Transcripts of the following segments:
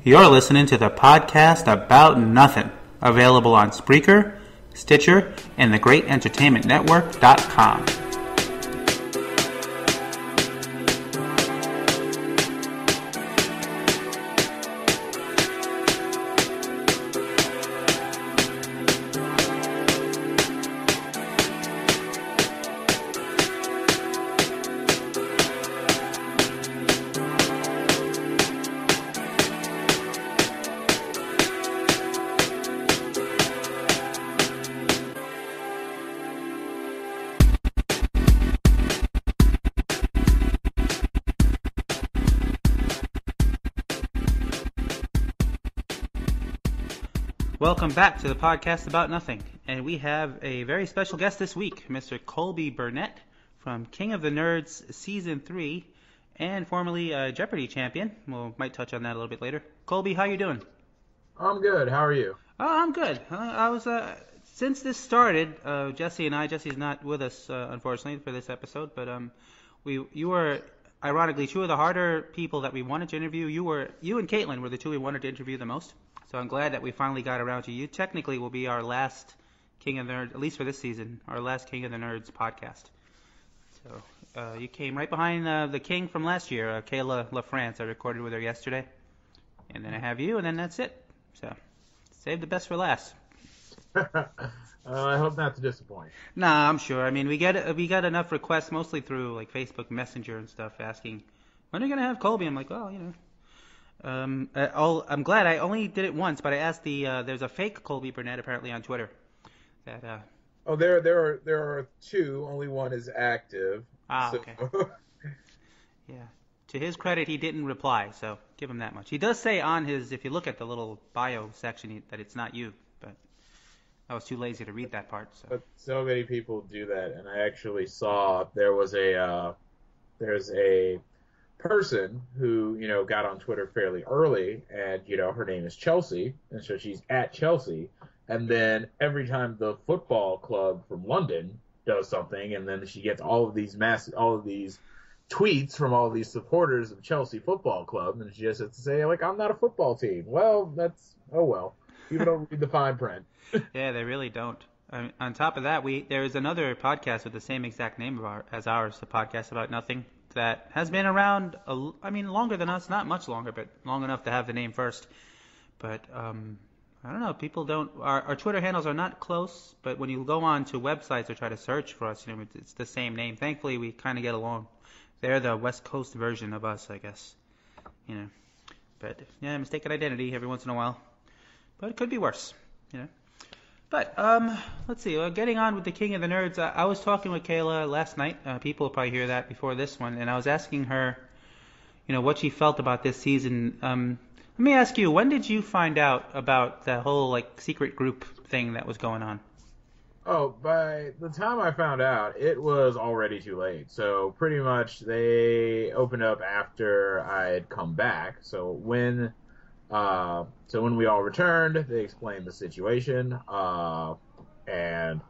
You're listening to the podcast About Nothing, available on Spreaker, Stitcher, and thegreatentertainmentnetwork.com. Welcome back to the podcast About Nothing, and we have a very special guest this week, Mr. Colby Burnett from King of the Nerds Season 3, and formerly a Jeopardy champion. Might touch on that a little bit later. Colby, how you doing? I'm good. How are you? Oh, I'm good. I was since this started, Jesse's not with us, unfortunately, for this episode, but you were ironically two of the harder people that we wanted to interview. You and Caitlin were the two we wanted to interview the most. So I'm glad that we finally got around to you. Technically will be our last King of the Nerds, at least for this season, our last King of the Nerds podcast. So you came right behind the King from last year, Kayla LaFrance. I recorded with her yesterday. And then I have you, and then that's it. So save the best for last. I hope not to disappoint. Nah, I'm sure. I mean, we got enough requests, mostly through like Facebook Messenger and stuff, asking, when are you going to have Colby? I'm like, well, you know. I'm glad I only did it once, but I asked there's a fake Colby Burnett apparently on Twitter. That there are two. Only one is active. Okay. Yeah. To his credit, he didn't reply, so give him that much. He does say on his, if you look at the little bio section, that it's not you, but I was too lazy to read that part. So. But so many people do that, and I actually saw there's a person who, got on Twitter fairly early, and, her name is Chelsea, and so she's at Chelsea, and then every time the football club from London does something, and then she gets all of these tweets from all of these supporters of Chelsea Football Club, and she just has to say, like, I'm not a football team. Well, well. People don't read the fine print. Yeah, they really don't. On top of that, there's another podcast with the same exact name as ours, the podcast About Nothing, that has been around, longer than us, not much longer, but long enough to have the name first. But I don't know, people don't, our Twitter handles are not close, but when you go on to websites or try to search for us, it's the same name. Thankfully, we kind of get along. They're the West Coast version of us, I guess. But yeah, mistaken identity every once in a while. But it could be worse, But let's see. Getting on with the King of the Nerds, I was talking with Kayla last night. People will probably hear that before this one, and I was asking her, what she felt about this season. Let me ask you, when did you find out about the whole secret group thing that was going on? Oh, by the time I found out, it was already too late. So pretty much they opened up after I had come back. So when we all returned, they explained the situation, and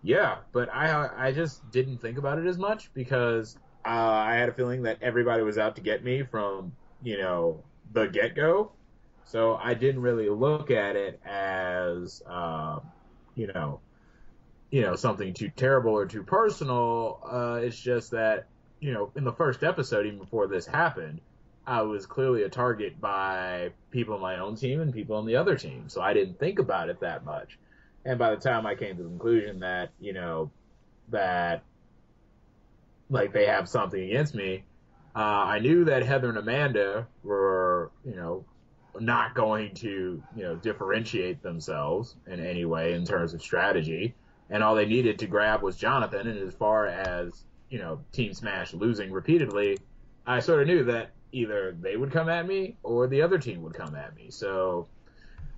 yeah, but I just didn't think about it as much because I had a feeling that everybody was out to get me from, the get-go, so I didn't really look at it as, something too terrible or too personal. It's just that, in the first episode, even before this happened, I was clearly a target by people on my own team and people on the other team. So I didn't think about it that much. And by the time I came to the conclusion that, they have something against me, I knew that Heather and Amanda were, not going to, differentiate themselves in any way in terms of strategy. And all they needed to grab was Jonathan. And as far as, Team Smash losing repeatedly, I sort of knew that either they would come at me or the other team would come at me. So,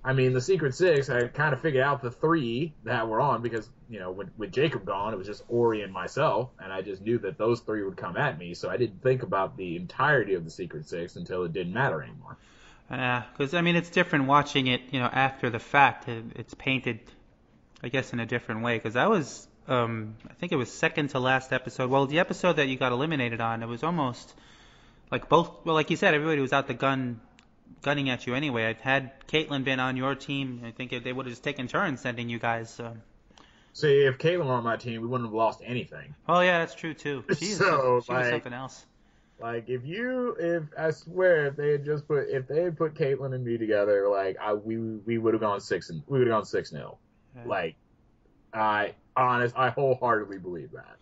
the Secret Six, I kind of figured out the three that were on because, with Jacob gone, it was just Ori and myself, and I just knew that those three would come at me. So I didn't think about the entirety of the Secret Six until it didn't matter anymore. Because, it's different watching it, after the fact. It's painted, I guess, in a different way. Because I was, I think it was second to last episode. Well, the episode that you got eliminated on, it was almost like both, well, like you said, everybody was out the gun gunning at you anyway. Had Caitlin been on your team, I think they would have just taken turns sending you guys. See, if Caitlin were on my team, we wouldn't have lost anything. Oh yeah, that's true too. So She was something else. Like if I swear if they had put Caitlin and me together, like we would have gone 6-0. Yeah. Like I wholeheartedly believe that.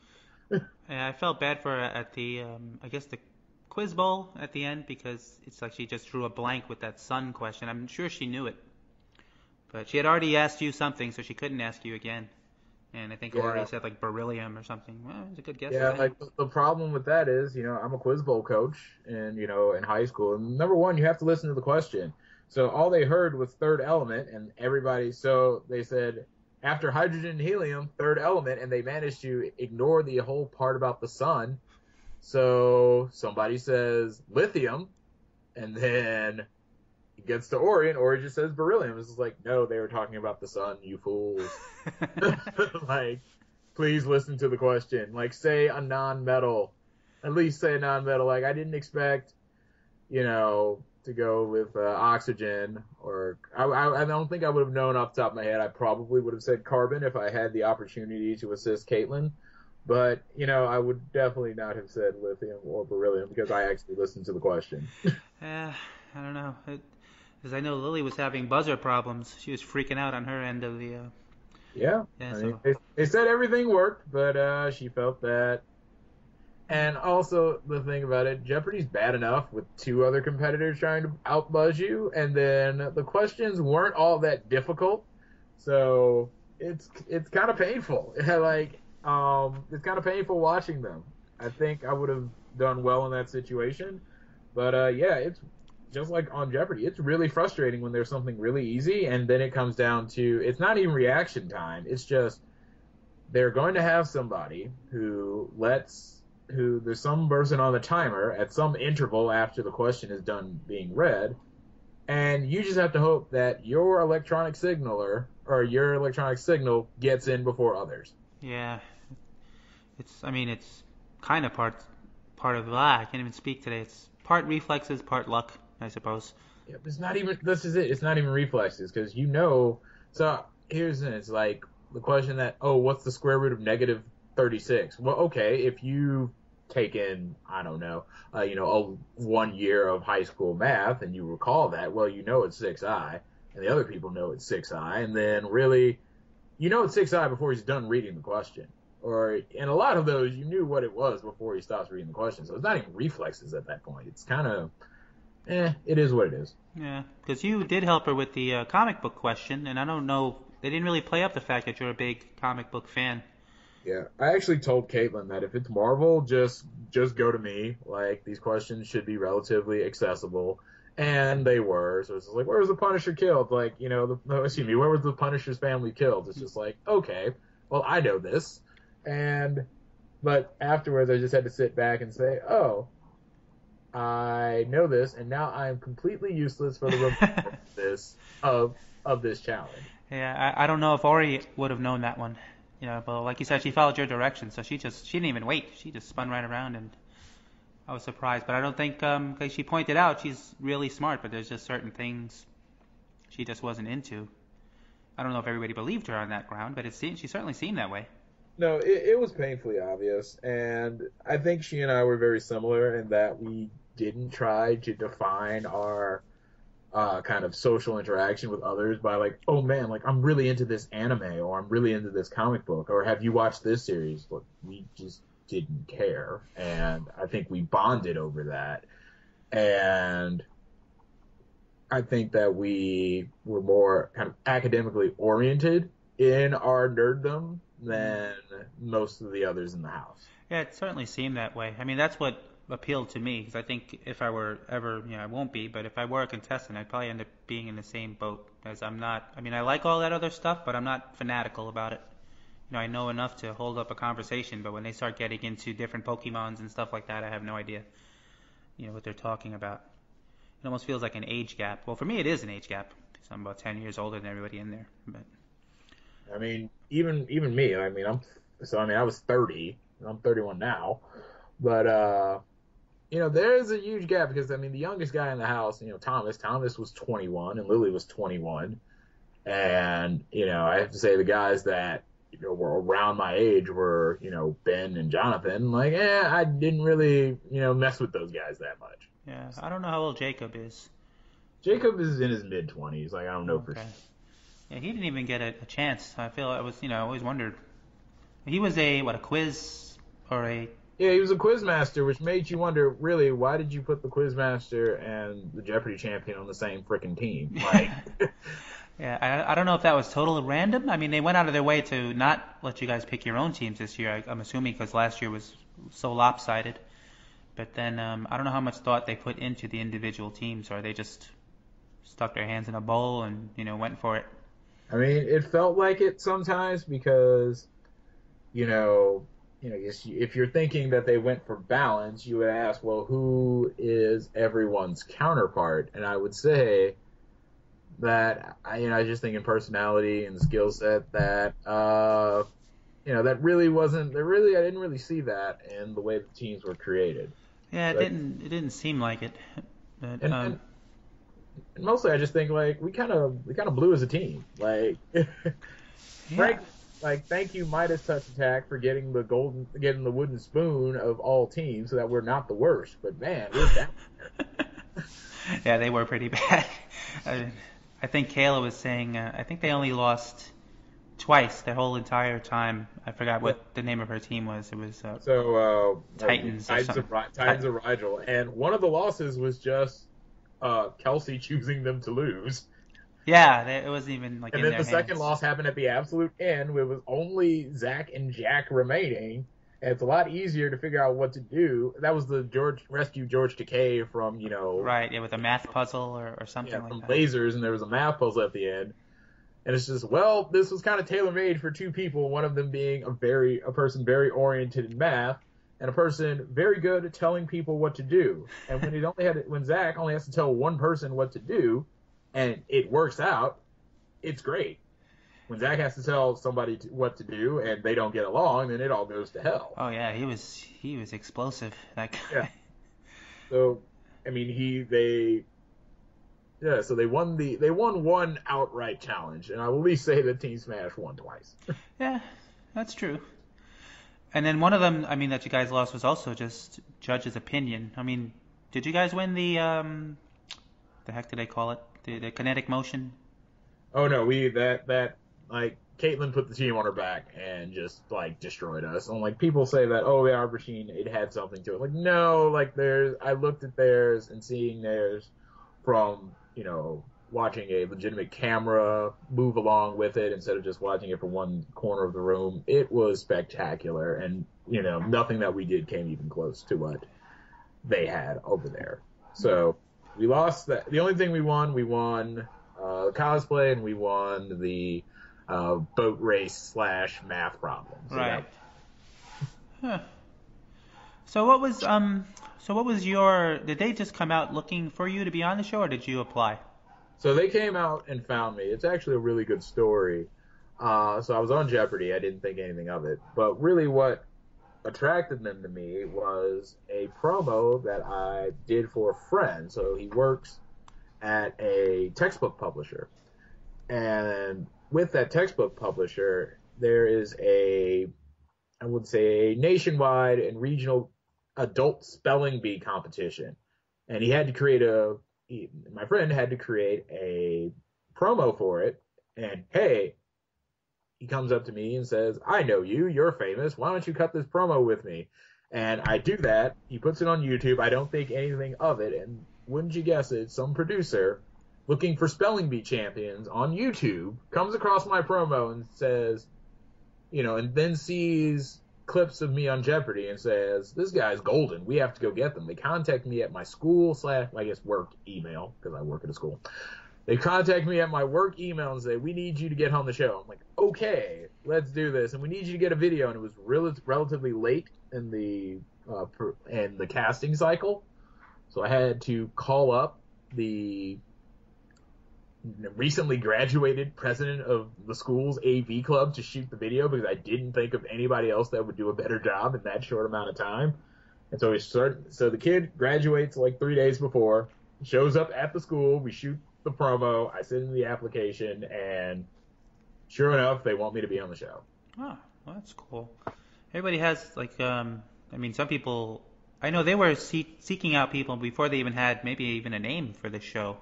Yeah, I felt bad for her at the I guess the quiz bowl at the end because it's like she just drew a blank with that sun question. I'm sure she knew it, but she had already asked you something, so she couldn't ask you again. And I think Ori said like beryllium or something. Well, it was a good guess. Yeah, like the problem with that is, I'm a quiz bowl coach, and in high school, and number one, you have to listen to the question. So all they heard was third element, and so they said after hydrogen and helium, third element, and they managed to ignore the whole part about the sun. So somebody says lithium, and then it gets to Ori, and Ori just says beryllium. It's just like, no, they were talking about the sun, you fools. Like, please listen to the question. Like, say a non-metal. At least say a non-metal. Like, I didn't expect, to go with oxygen, or I don't think I would have known off the top of my head. I probably would have said carbon if I had the opportunity to assist Caitlin. But, I would definitely not have said lithium or beryllium because I actually listened to the question. I don't know. Because I know Lily was having buzzer problems. She was freaking out on her end of the... Yeah. I mean, they said everything worked, but she felt that. And also, the thing about it, Jeopardy's bad enough with two other competitors trying to outbuzz you, and then the questions weren't all that difficult, so it's kind of painful. It's kind of painful watching them. I think I would have done well in that situation, but it's just like on Jeopardy. It's really frustrating when there's something really easy, and then it comes down to, it's not even reaction time. It's just they're going to have somebody who there's some person on the timer at some interval after the question is done being read, and you just have to hope that your electronic signal gets in before others. Yeah. It's kind of part of I can't even speak today. It's part reflexes, part luck, I suppose. Yeah, but this is it. It's not even reflexes, because so here's the thing. It's like the question that, what's the square root of negative 36? Well, okay, if you've taken, I don't know, a 1 year of high school math and you recall that, well, it's 6i, and the other people know it's 6i, and then really, it's 6i before he's done reading the question. And a lot of those, you knew what it was before he stops reading the question. So it's not even reflexes at that point. It's kind of, it is what it is. Yeah, because you did help her with the comic book question, and I don't know, they didn't really play up the fact that you're a big comic book fan. Yeah, I actually told Caitlin that if it's Marvel, just go to me. Like, these questions should be relatively accessible. And they were. So it's just like, where was the Punisher killed? Like, where was the Punisher's family killed? It's just like, okay, well, I know this. But afterwards, I just had to sit back and say, I know this, and now I'm completely useless for the remainder of this challenge. Yeah, I don't know if Ori would have known that one. But like you said, she followed your direction, so she didn't even wait. She just spun right around, and I was surprised. But I don't think, like she pointed out, she's really smart, but there's just certain things she just wasn't into. I don't know if everybody believed her on that ground, but she certainly seemed that way. No, it was painfully obvious, and I think she and I were very similar in that we didn't try to define our kind of social interaction with others by like, oh man, like I'm really into this anime, or I'm really into this comic book, or have you watched this series? Look, we just didn't care, and I think we bonded over that, and I think that we were more kind of academically oriented in our nerddom than most of the others in the house. Yeah, it certainly seemed that way. I mean, that's what appealed to me, because I think if I were ever, I won't be, but if I were a contestant, I'd probably end up being in the same boat, as I'm not, I like all that other stuff, but I'm not fanatical about it. I know enough to hold up a conversation, but when they start getting into different Pokemons and stuff like that, I have no idea, what they're talking about. It almost feels like an age gap. Well, for me, it is an age gap, because I'm about 10 years older than everybody in there, but... I mean, even me. I was 30. I'm 31 now, but there's a huge gap because, I mean, the youngest guy in the house, Thomas was 21 and Lily was 21. And, I have to say the guys that, were around my age were, Ben and Jonathan. Like, I didn't really, mess with those guys that much. Yeah, I don't know how old Jacob is. Jacob is in his mid-20s. Like, I don't know for sure. Yeah, he didn't even get a chance. I always wondered. He was a quiz or a... Yeah, he was a quizmaster, which made you wonder, really, why did you put the quizmaster and the Jeopardy champion on the same freaking team? Like... Yeah, I don't know if that was totally random. I mean, they went out of their way to not let you guys pick your own teams this year, I'm assuming, because last year was so lopsided. But then I don't know how much thought they put into the individual teams, or they just stuck their hands in a bowl and, went for it. I mean, it felt like it sometimes because, if you're thinking that they went for balance, you would ask, well, who is everyone's counterpart? And I would say that, I just think in personality and skill set that, that really wasn't, I didn't really see that in the way the teams were created. Yeah, it didn't seem like it. But, and mostly I just think, like, we kind of blew as a team. Like, yeah. thank you, Midas Touch Attack, for getting the wooden spoon of all teams so that we're not the worst. But man, we're down there. Yeah, they were pretty bad. I think Kayla was saying, I think they only lost twice their whole entire time. I forgot what the name of her team was. It was Titans or something. Titans of Rigel. And one of the losses was just Kelsey choosing them to lose. Yeah, it wasn't even like. And in then their the second hands. loss happened at the absolute end, where it was only Zach and Jack remaining. And it's a lot easier to figure out what to do. That was the rescue George Takei from, Right, yeah, with a math puzzle or something like from that. lasers, and there was a math puzzle at the end. And it's just, well, this was kind of tailor-made for two people, one of them being a person very oriented in math, and a person very good at telling people what to do. And when Zach only has to tell one person what to do, and it works out, it's great. When Zach has to tell somebody what to do and they don't get along, then it all goes to hell. Oh yeah, he was explosive, that guy. Yeah. So, I mean, so they won one outright challenge, and I will at least say that Team Smash won twice. Yeah, that's true. And then one of them, I mean, that you guys lost was also just judge's opinion. I mean, did you guys win the heck did they call it? The kinetic motion? Oh no, like, Caitlin put the team on her back and just, like, destroyed us. And, like, people say that, oh, the Art Machine, it had something to it. Like, no, like, I looked at theirs and seeing theirs from, watching a legitimate camera move along with it instead of just watching it from one corner of the room. It was spectacular. And, nothing that we did came even close to what they had over there. So we lost that. The only thing we won cosplay, and we won the boat race / math problems. Right. Huh. So what was your? Did they just come out looking for you to be on the show, or did you apply? So they came out and found me. It's actually a really good story. So I was on Jeopardy. I didn't think anything of it, but really what attracted them to me was a promo that I did for a friend. So he works at a textbook publisher, and with that textbook publisher, there is I would say a nationwide and regional adult spelling bee competition. And my friend had to create a promo for it. And hey, he comes up to me and says, I know you're famous. Why don't you cut this promo with me? And I do that. He puts it on YouTube. I don't think anything of it. And wouldn't you guess it, some producer looking for spelling bee champions on YouTube comes across my promo and says, and then sees clips of me on Jeopardy and says, this guy's golden. We have to go get them. They contact me at my school / work email, because I work at a school. They contact me at my work email and say, we need you to get on the show. I'm like, okay, let's do this. And we need you to get a video. And it was relatively late in the casting cycle. So I had to call up the recently graduated president of the school's AV club to shoot the video because I didn't think of anybody else that would do a better job in that short amount of time. And so so the kid graduates like 3 days before, shows up at the school. We shoot the promo. I send in the application, and sure enough, they want me to be on the show. Oh, well, that's cool. Everybody has like, I mean, some people. I know they were seeking out people before they even had maybe even a name for the show.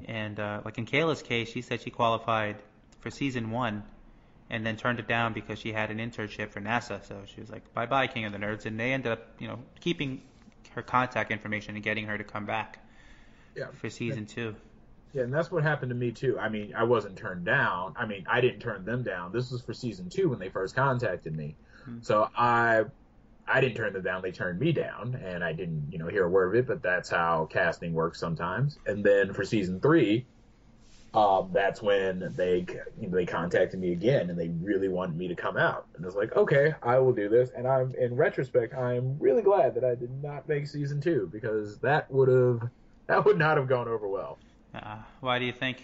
And like in Kayla's case, she said she qualified for season 1 and then turned it down because she had an internship for NASA. So she was like, bye-bye, King of the Nerds. And they ended up, keeping her contact information and getting her to come back for season 2. Yeah, and that's what happened to me, too. I mean, I wasn't turned down. I mean, I didn't turn them down. This was for season 2 when they first contacted me. Mm-hmm. So I didn't turn them down. They turned me down, and I didn't, hear a word of it, but that's how casting works sometimes. And then for season 3, that's when they contacted me again, and they really wanted me to come out. And I was like, okay, I will do this. And in retrospect, I'm really glad that I did not make season 2, because that would not have gone over well. Why do you think?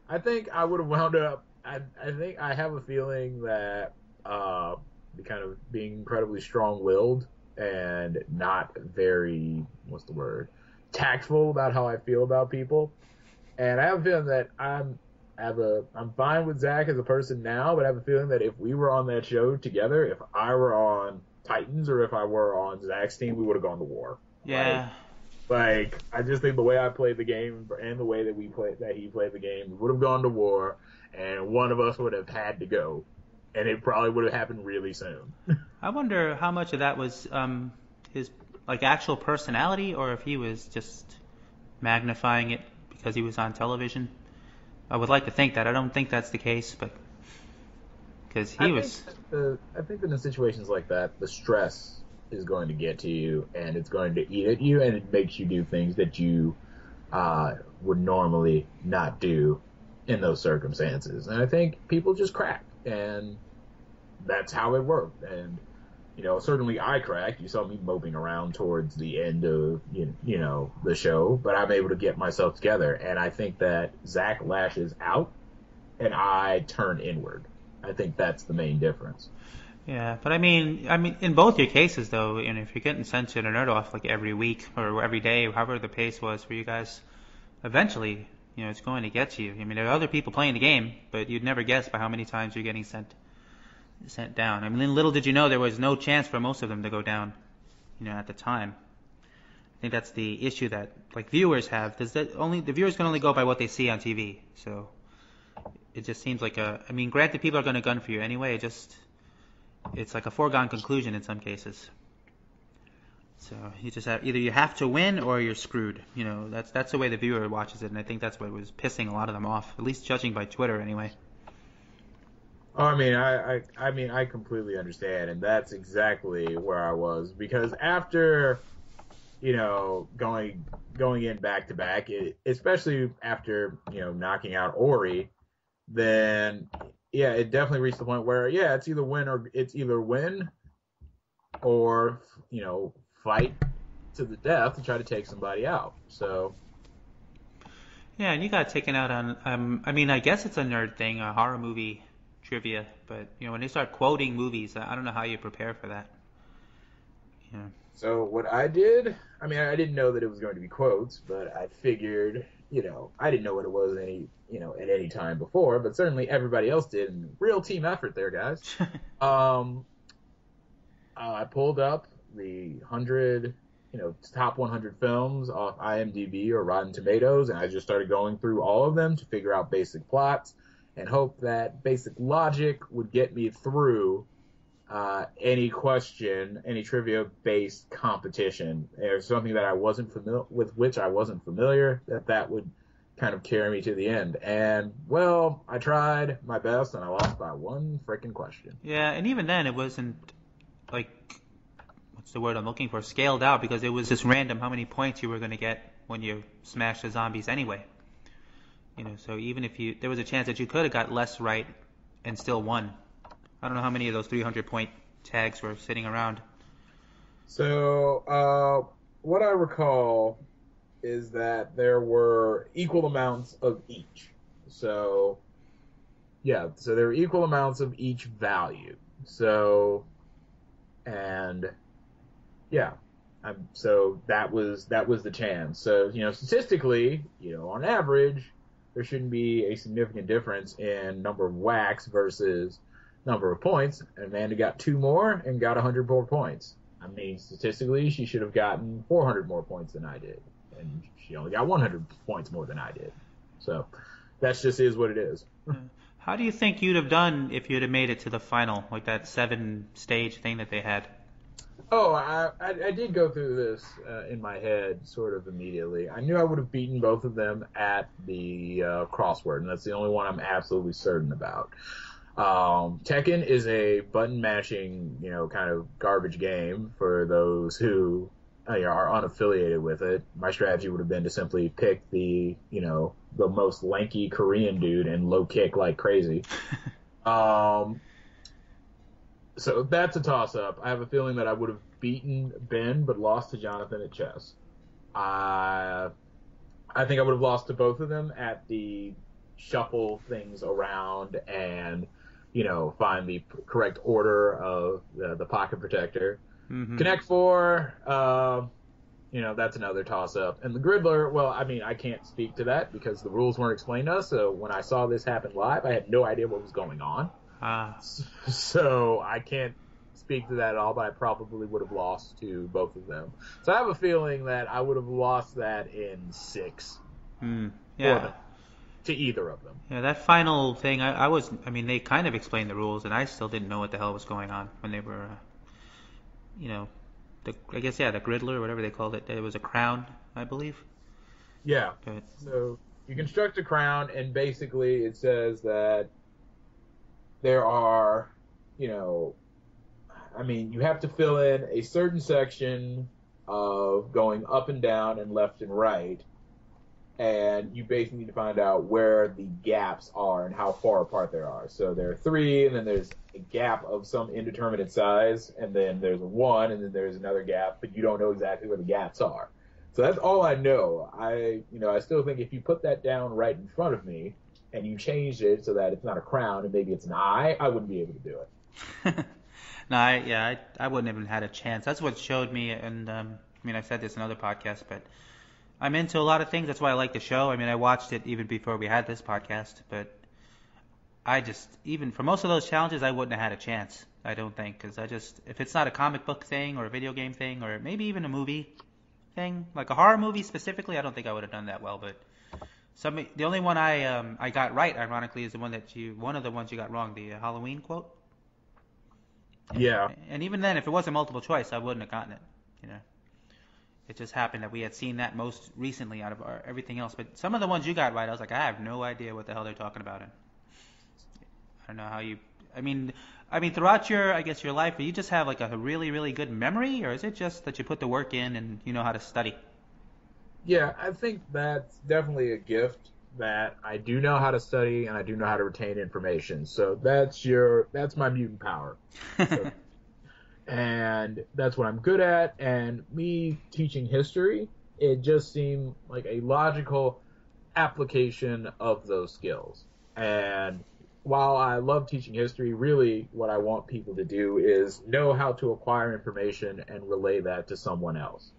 I think I would have wound up. I think I have a feeling that kind of being incredibly strong-willed and not very, tactful about how I feel about people. And I have a feeling that I'm fine with Zach as a person now, but I have a feeling that if we were on that show together, if I were on Titans or if I were on Zach's team, we would have gone to war. Yeah. Like, I just think the way I played the game and the way that he played the game, we would have gone to war, and one of us would have had to go. And it probably would have happened really soon. I wonder how much of that was his actual personality, or if he was just magnifying it because he was on television. I would like to think that. I don't think that's the case, but because he was. I think that in situations like that, the stress is going to get to you, and it's going to eat at you, and it makes you do things that you would normally not do in those circumstances. And I think people just crack, and that's how it worked. And certainly I cracked. You saw me moping around towards the end of the show, but I'm able to get myself together. And I think that Zach lashes out, and I turn inward. I think that's the main difference. Yeah, but I mean, in both your cases though, if you're getting sent to the Nerd Off like every week or every day, however the pace was for you guys, eventually, it's going to get you. I mean, there are other people playing the game, but you'd never guess by how many times you're getting sent down. I mean, little did you know there was no chance for most of them to go down, at the time. I think that's the issue that viewers have. The viewers can only go by what they see on TV. So it just seems like granted, people are going to gun for you anyway. It's like a foregone conclusion in some cases. So you just either you have to win or you're screwed. That's the way the viewer watches it, and I think that's what was pissing a lot of them off, at least judging by Twitter anyway. Oh, I mean, I completely understand, and that's exactly where I was, because after, going in back to back, especially after, knocking out Ori, then yeah, it definitely reached the point where it's either win or fight to the death to try to take somebody out. So. Yeah, and you got taken out on. I guess it's a nerd thing, a horror movie trivia, but when they start quoting movies, I don't know how you prepare for that. Yeah. So what I did, I didn't know that it was going to be quotes, but I figured, I didn't know what it was at any time before, but certainly everybody else did. And real team effort there, guys. I pulled up the 100, top 100 films off IMDb or Rotten Tomatoes, and I just started going through all of them to figure out basic plots and hope that basic logic would get me through any trivia-based competition. There's something that I wasn't familiar, that would kind of carry me to the end. And, well, I tried my best, and I lost by one freaking question. Yeah, and even then, it wasn't, what's the word I'm looking for, scaled out, because it was just random how many points you were going to get when you smashed the zombies anyway. So even if there was a chance that you could have got less right and still won. I don't know how many of those 300-point tags were sitting around. So, what I recall is that there were equal amounts of each. So there were equal amounts of each value. So, and yeah, So that was the chance. So, statistically, on average, there shouldn't be a significant difference in number of whacks versus number of points. And Amanda got 2 more and got 100 more points. I mean, statistically, she should have gotten 400 more points than I did. And she only got 100 points more than I did. So that just is what it is. How do you think you'd have done if you'd have made it to the final, like that 7-stage thing that they had? Oh, I did go through this in my head sort of immediately. I knew I would have beaten both of them at the crossword, and that's the only one I'm absolutely certain about. Tekken is a button mashing, kind of garbage game for those who are unaffiliated with it. My strategy would have been to simply pick the most lanky Korean dude and low kick like crazy. So that's a toss-up. I have a feeling that I would have beaten Ben, but lost to Jonathan at chess. I think I would have lost to both of them at the shuffle things around and, find the correct order of the pocket protector. Mm-hmm. Connect 4, that's another toss-up. And the Griddler, well, I mean, I can't speak to that because the rules weren't explained to us. So when I saw this happen live, I had no idea what was going on. So I can't speak to that at all, but I probably would have lost to both of them. So I have a feeling that I would have lost that in 6. Yeah. To either of them. Yeah, that final thing, they kind of explained the rules, and I still didn't know what the hell was going on when they were, the Griddler, or whatever they called it. It was a crown, I believe. Yeah. So you construct a crown, and basically it says that there are, you have to fill in a certain section of going up and down and left and right, and you basically need to find out where the gaps are and how far apart there are. So there are 3, and then there's a gap of some indeterminate size, and then there's a 1, and then there's another gap, but you don't know exactly where the gaps are. So that's all I know. I still think if you put that down right in front of me, and you changed it so that it's not a crown and maybe it's an eye, I wouldn't be able to do it. No, I wouldn't have had a chance. That's what showed me, and I said this in other podcasts, but I'm into a lot of things. That's why I like the show. I watched it even before we had this podcast, but even for most of those challenges, I wouldn't have had a chance, I don't think, because if it's not a comic book thing or a video game thing or maybe even a movie thing, like a horror movie specifically, I don't think I would have done that well, but the only one I got right, ironically, is one of the ones you got wrong, the Halloween quote. Yeah. And even then, if it wasn't multiple choice, I wouldn't have gotten it. It just happened that we had seen that most recently out of everything else. But some of the ones you got right, I was like, I have no idea what the hell they're talking about. And I don't know how you. Throughout your life, do you just have like a really, really good memory, or is it just that you put the work in and you know how to study? Yeah, I think that's definitely a gift, that I do know how to study and I do know how to retain information. So that's my mutant power. So, and that's what I'm good at. And me teaching history, it just seemed like a logical application of those skills. And while I love teaching history, really what I want people to do is know how to acquire information and relay that to someone else.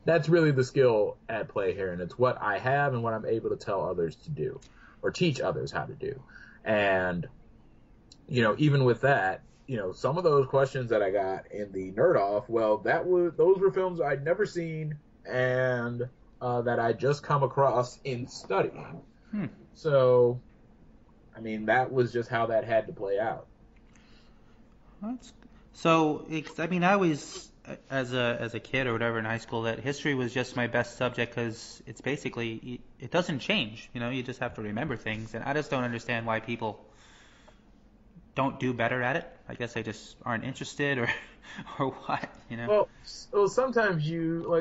That's really the skill at play here, and it's what I have and what I'm able to tell others to do or teach others how to do. And, even with that, some of those questions that I got in the Nerd Off, well, those were films I'd never seen and that I just come across in studying. So, that was just how that had to play out. I always, as a kid or whatever in high school, that history was just my best subject because it's basically, it doesn't change. You just have to remember things, and I just don't understand why people don't do better at it. I guess they just aren't interested or what, Well, sometimes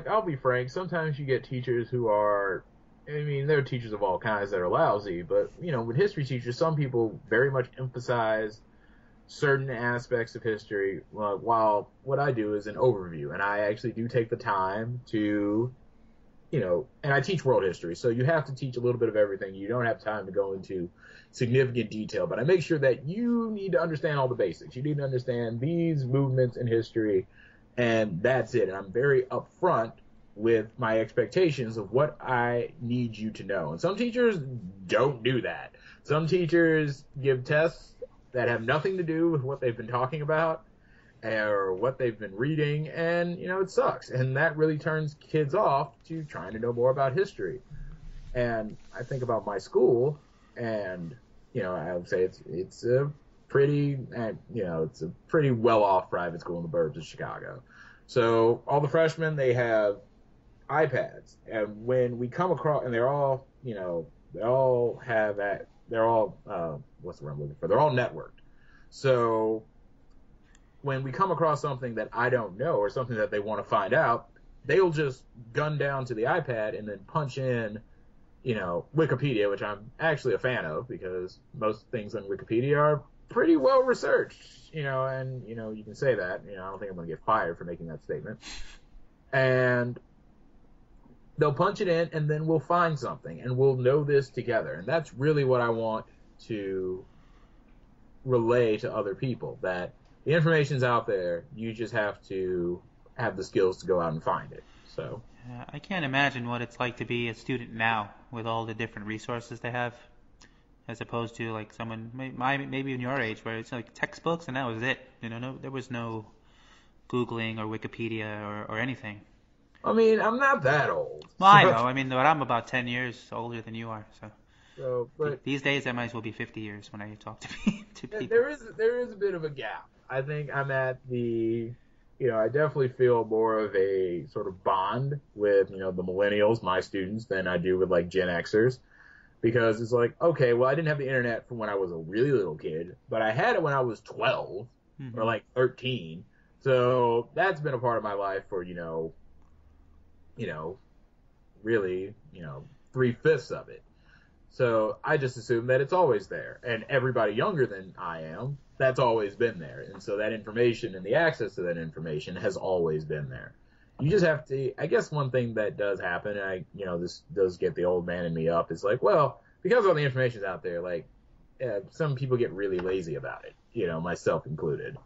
I'll be frank, sometimes you get teachers who are, there are teachers of all kinds that are lousy, but, with history teachers, some people very much emphasize certain aspects of history, while what I do is an overview, and I actually do take the time to, and I teach world history, so you have to teach a little bit of everything. You don't have time to go into significant detail, but I make sure that you need to understand all the basics. You need to understand these movements in history And that's it. And I'm very upfront with my expectations of what I need you to know. And some teachers don't do that. Some teachers give tests that have nothing to do with what they've been talking about or what they've been reading, and, it sucks. And that really turns kids off to trying to know more about history. And I think about my school, and, I would say it's a pretty, it's a pretty well-off private school in the burbs of Chicago. So all the freshmen, they have iPads, and when we come across, and they're all, they all have that, they're all, what's the word I'm looking for? They're all networked. So when we come across something that I don't know or something that they want to find out, they'll just gun down to the iPad and then punch in, Wikipedia, which I'm actually a fan of because most things on Wikipedia are pretty well researched, and, you can say that, I don't think I'm going to get fired for making that statement. And they'll punch it in, and then we'll find something, and we'll know this together. And that's really what I want to relay to other people, that the information's out there. You just have to have the skills to go out and find it. So I can't imagine what it's like to be a student now with all the different resources they have, as opposed to like someone maybe in your age where it's like textbooks and that was it. There was no Googling or Wikipedia or anything. I mean, I'm not that old. Well, I know. I mean, but I'm about 10 years older than you are, so. But these days I might as well be 50 years when I talk to people. There is a bit of a gap. I think I'm at the, I definitely feel more of a sort of bond with, the millennials, my students, than I do with like Gen Xers. Because it's like, okay, well, I didn't have the internet from when I was a really little kid, but I had it when I was 12 or like 13. So that's been a part of my life for, really, 3/5 of it. So I just assume that it's always there. And everybody younger than I am, that's always been there. And so that information and the access to that information has always been there. You just have to, I guess one thing that does happen, and this does get the old man in me up, is like, well, because all the information's out there, like, some people get really lazy about it, myself included.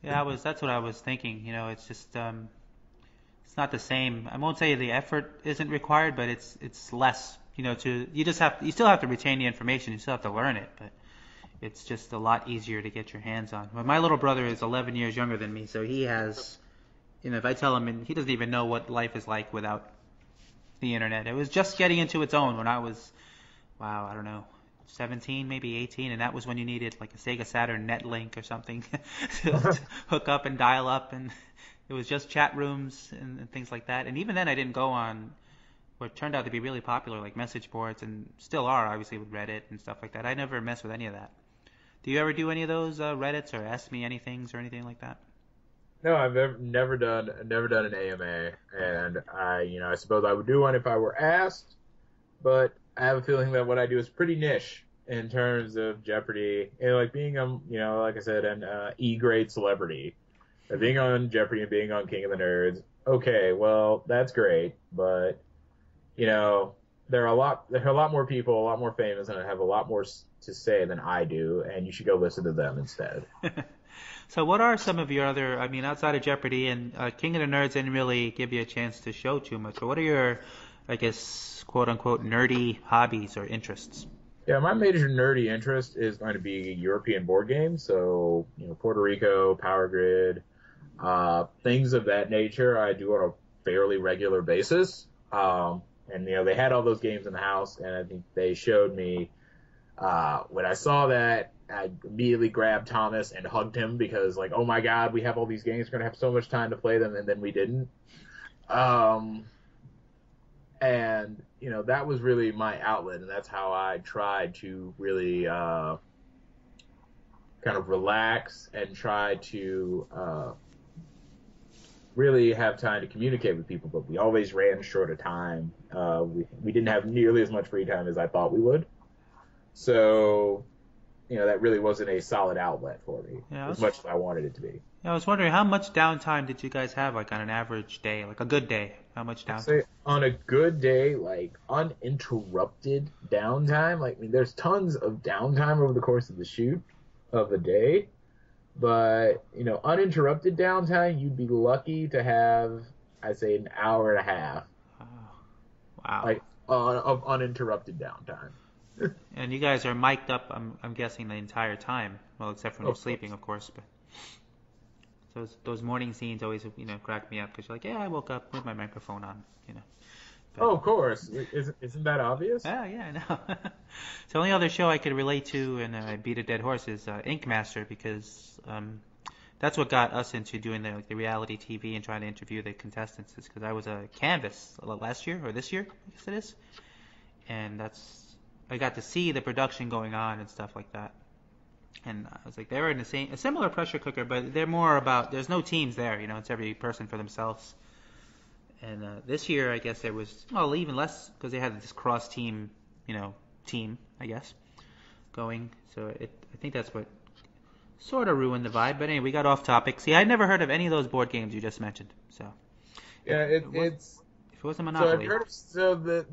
Yeah, that's what I was thinking. It's just, it's not the same. I won't say the effort isn't required, but it's less. You still have to retain the information. You still have to learn it, but it's just a lot easier to get your hands on. But my little brother is 11 years younger than me, so he has, if I tell him, and he doesn't even know what life is like without the internet. It was just getting into its own when I was, I don't know, 17, maybe 18, and that was when you needed like a Sega Saturn Netlink or something to hook up and dial up, and it was just chat rooms and things like that. And even then I didn't go on what turned out to be really popular, like message boards, and still are, obviously, with Reddit and stuff like that. I never mess with any of that. Do you ever do any of those Reddits or Ask Me Anythings or anything like that? No, I've never done an AMA, and I suppose I would do one if I were asked, but I have a feeling that what I do is pretty niche in terms of Jeopardy, and like being like I said, an E-grade celebrity, being on Jeopardy and being on King of the Nerds. Okay, well that's great, but there are a lot more people, a lot more famous, and have a lot more to say than I do, and you should go listen to them instead. So what are some of your other, outside of Jeopardy and King of the Nerds didn't really give you a chance to show too much, but what are your, I guess, quote-unquote nerdy hobbies or interests? Yeah, my major nerdy interest is going to be European board games, so, Puerto Rico, Power Grid, things of that nature I do on a fairly regular basis. And, they had all those games in the house, and I think they showed me, when I saw that, I immediately grabbed Thomas and hugged him because, like, oh my God, we have all these games, we're going to have so much time to play them, and then we didn't. And, that was really my outlet, and that's how I tried to really, kind of relax and try to, really have time to communicate with people, but we always ran short of time. We didn't have nearly as much free time as I thought we would. So, that really wasn't a solid outlet for me, as much as I wanted it to be. I was wondering, how much downtime did you guys have, like, on an average day, like a good day? How much downtime? Say on a good day, like, uninterrupted downtime, there's tons of downtime over the course of the day, But, uninterrupted downtime, you'd be lucky to have, I'd say, an hour and a half, Oh, wow. like, of uninterrupted downtime. And you guys are mic'd up, I'm guessing, the entire time. Well, except when you're Of sleeping, course. of course. But those morning scenes always, crack me up because you're like, yeah, I woke up with my microphone on. But Oh, of course. Isn't that obvious? yeah, I know. So the only other show I could relate to, and I beat a dead horse, is Ink Master because that's what got us into doing the reality TV and trying to interview the contestants. Is because I was a Canvas last year or this year, I guess it is, and I got to see the production going on and stuff like that. And I was like, they're in a similar pressure cooker, but they're more about, there's no teams there, it's every person for themselves. And this year, I guess there was, well, even less, because they had this cross team, team, I guess, going. So I think that's what sort of ruined the vibe. But anyway, we got off topic. See, I'd never heard of any of those board games you just mentioned. So Yeah, it's if it wasn't so I've Monopoly. heard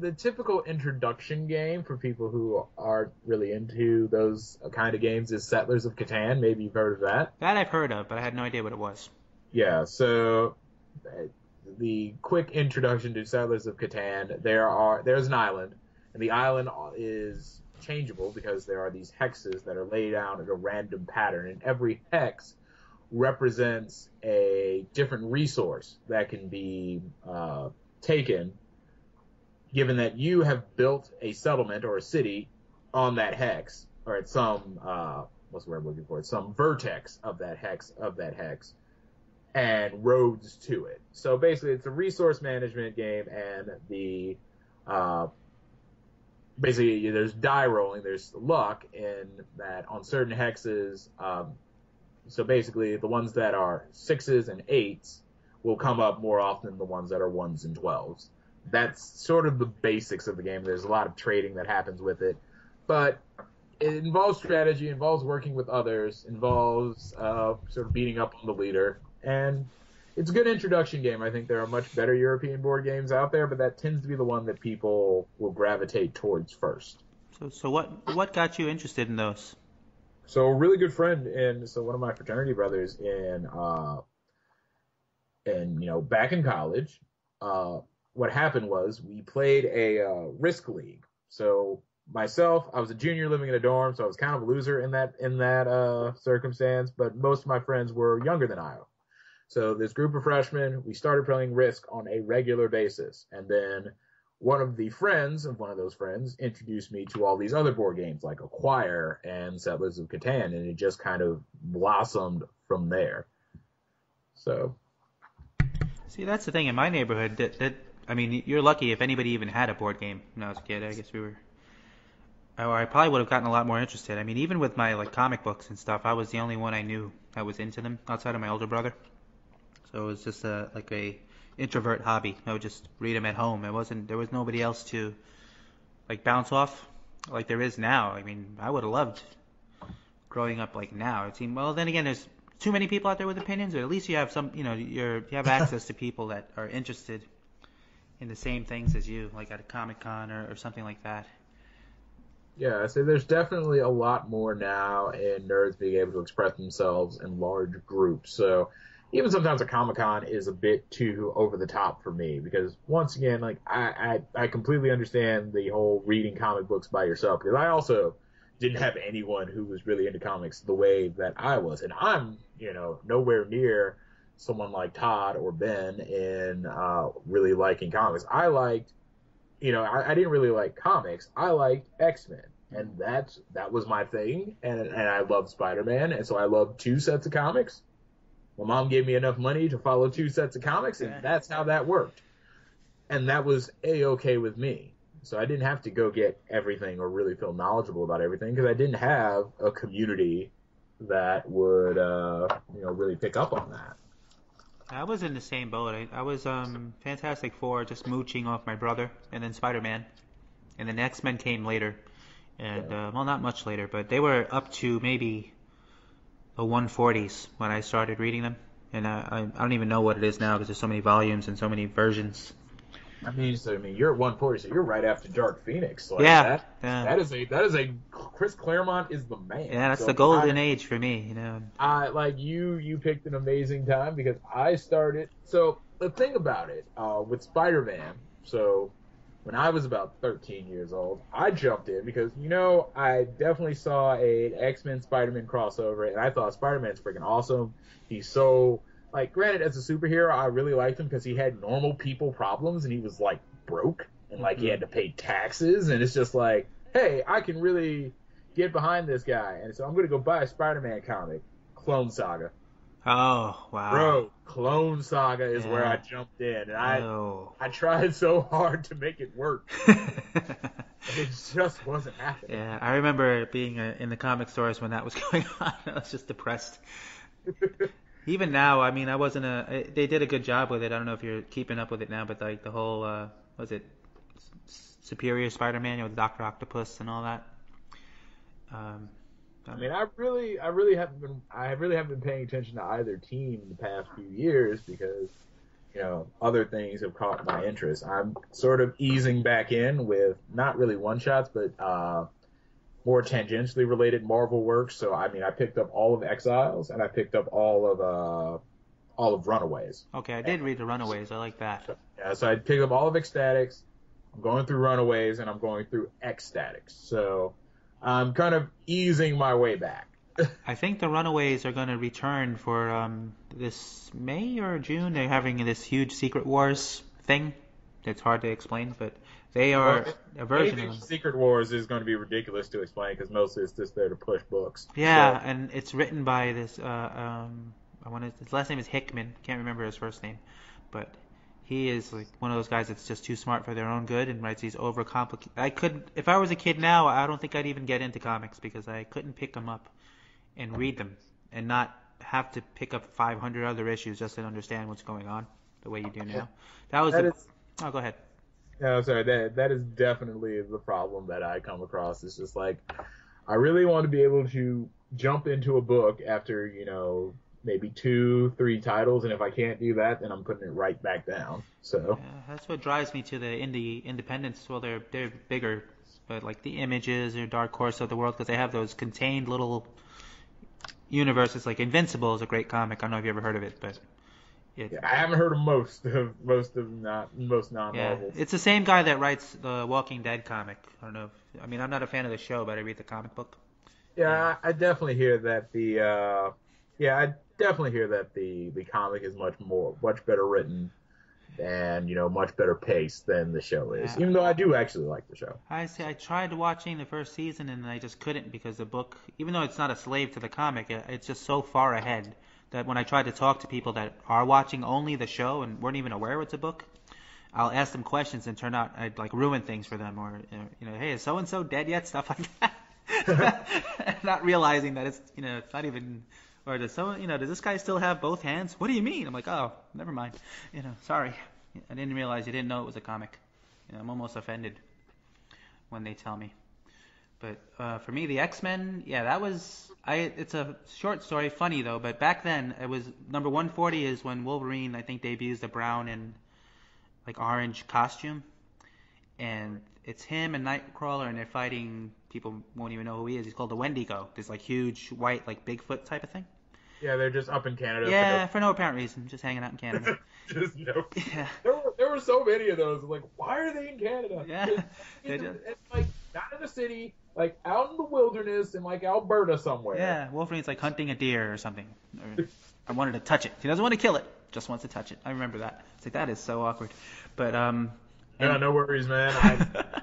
the typical introduction game for people who aren't really into those kind of games is Settlers of Catan. Maybe you've heard of that. That I've heard of, but I had no idea what it was. Yeah, so the quick introduction to Settlers of Catan, there's an island, and the island is changeable because there are these hexes that are laid out in a random pattern, and every hex represents a different resource that can be taken, given that you have built a settlement or a city on that hex, or at some what's the word I'm looking for? Some vertex of that hex, and roads to it. So basically, it's a resource management game, and basically there's die rolling, there's luck in that on certain hexes. So basically, the ones that are 6s and 8s will come up more often than the ones that are 1s and 12s. That's sort of the basics of the game. There's a lot of trading that happens with it, but it involves strategy, involves working with others, involves sort of beating up on the leader, and it's a good introduction game. I think there are much better European board games out there, but that tends to be the one that people will gravitate towards first. So what got you interested in those? So a really good friend one of my fraternity brothers back in college, what happened was we played a Risk League. So myself, I was a junior living in a dorm, so I was kind of a loser in that circumstance, but most of my friends were younger than I. So this group of freshmen, we started playing Risk on a regular basis, and then one of those friends introduced me to all these other board games like Acquire and Settlers of Catan, and it just kind of blossomed from there. So, See, that's the thing in my neighborhood. I mean, you're lucky if anybody even had a board game when I was a kid. I guess I probably would have gotten a lot more interested. I mean, even with my comic books and stuff, I was the only one I knew that was into them outside of my older brother. So it was just a introvert hobby. I would just read them at home. There was nobody else to bounce off like there is now. I mean, I would have loved growing up like now. It seemed, well, then again, there's too many people out there with opinions, or at least you have some, you have access to people that are interested in the same things as you, like at a Comic-Con or something like that. yeah, so there's definitely a lot more now in nerds being able to express themselves in large groups. So even sometimes a Comic-Con is a bit too over the top for me because once again, I completely understand the whole reading comic books by yourself because I also didn't have anyone who was really into comics the way that I was, and I'm nowhere near someone like Todd or Ben in really liking comics. I liked, I didn't really like comics. I liked X-Men, and that was my thing, and I loved Spider-Man, and so I loved 2 sets of comics. My mom gave me enough money to follow 2 sets of comics, and that's how that worked. And that was A-okay with me. So I didn't have to go get everything or really feel knowledgeable about everything because I didn't have a community that would, really pick up on that. I was in the same boat. I was Fantastic Four, just mooching off my brother, and then Spider-Man, and then X-Men came later, and well, not much later, but they were up to maybe the 140s when I started reading them, and I don't even know what it is now because there's so many volumes and so many versions. I mean, you're at 140, so you're right after Dark Phoenix. Yeah. That is a Chris Claremont is the man. Yeah, that's So the golden age for me, you know. I like you picked an amazing time because I started. So the thing about it with Spider-Man, so when I was about 13 years old, I jumped in because I definitely saw a X-Men Spider-Man crossover, and I thought Spider-Man's freaking awesome. He's so like, granted, as a superhero, I really liked him because he had normal people problems, and he was like broke and like he had to pay taxes, and it's just like, hey, I can really get behind this guy, and so I'm gonna go buy a Spider-Man comic, Clone Saga. Oh, wow. Bro, Clone Saga is where I jumped in, and I tried so hard to make it work. It just wasn't happening. Yeah, I remember being in the comic stores when that was going on. I was just depressed. Even now, I mean, they did a good job with it. I don't know if you're keeping up with it now, but like the whole, was it Superior Spider-Man with Dr. Octopus and all that? I mean, I really haven't been paying attention to either team in the past few years because, other things have caught my interest. I'm sort of easing back in with not really one-shots, but more tangentially related Marvel works. So, I mean, I picked up all of Exiles, and I picked up all of Runaways. Okay, I did read the Runaways. I like that. Yeah, so I picked up all of Ecstatics. I'm going through Runaways, and I'm going through Ecstatics. So I'm kind of easing my way back. I think the Runaways are going to return for this May or June. They're having this huge Secret Wars thing. It's hard to explain, but they are a version of them. Secret Wars is going to be ridiculous to explain because mostly it's just there to push books. Yeah, and it's written by this. His last name is Hickman. Can't remember his first name, but he is like one of those guys that's just too smart for their own good and writes these overcomplicated. If I was a kid now, I don't think I'd even get into comics because I couldn't pick them up and read them and not have to pick up 500 other issues just to understand what's going on the way you do now. Oh, go ahead. No, sorry. That is definitely the problem that I come across. It's just like, I really want to be able to jump into a book after, maybe 2-3 titles, and if I can't do that, then I'm putting it right back down. So that's what drives me to the independents. Well, they're bigger, but like the Images or Dark Horse of the world, because they have those contained little universes. Like Invincible is a great comic. I don't know if you ever heard of it, but I haven't heard of most non-Marvels. Yeah, it's the same guy that writes the Walking Dead comic. I don't know. I'm not a fan of the show, but I read the comic book. Yeah, I definitely hear that the comic is much better written and much better paced than the show is. Even though I do actually like the show. I tried watching the first season and I just couldn't because the book, even though it's not a slave to the comic, it's just so far ahead that when I tried to talk to people that are watching only the show and weren't even aware it's a book, I'll ask them questions and turn out I'd like ruin things for them, or hey, is so and so dead yet? Stuff like that. Not realizing that it's it's not even. Or does this guy still have both hands? What do you mean? I'm like, oh, never mind. Sorry, I didn't realize you didn't know it was a comic. I'm almost offended when they tell me. But for me, the X-Men, that was it's a short story, funny though. But back then, it was number 140 is when Wolverine, I think, debuts the brown and like orange costume, and it's him and Nightcrawler, and they're fighting. People won't even know who he is. He's called the Wendigo. This like huge white like Bigfoot type of thing. Yeah, they're just up in Canada. Yeah, for no apparent reason, just hanging out in Canada. Just no. Yeah. There were so many of those. Like, why are they in Canada? Yeah. It's like not in the city, like out in the wilderness in like Alberta somewhere. Yeah, Wolverine's like hunting a deer or something. I wanted to touch it. He doesn't want to kill it, just wants to touch it. I remember that. It's like that is so awkward. But yeah, no worries, man.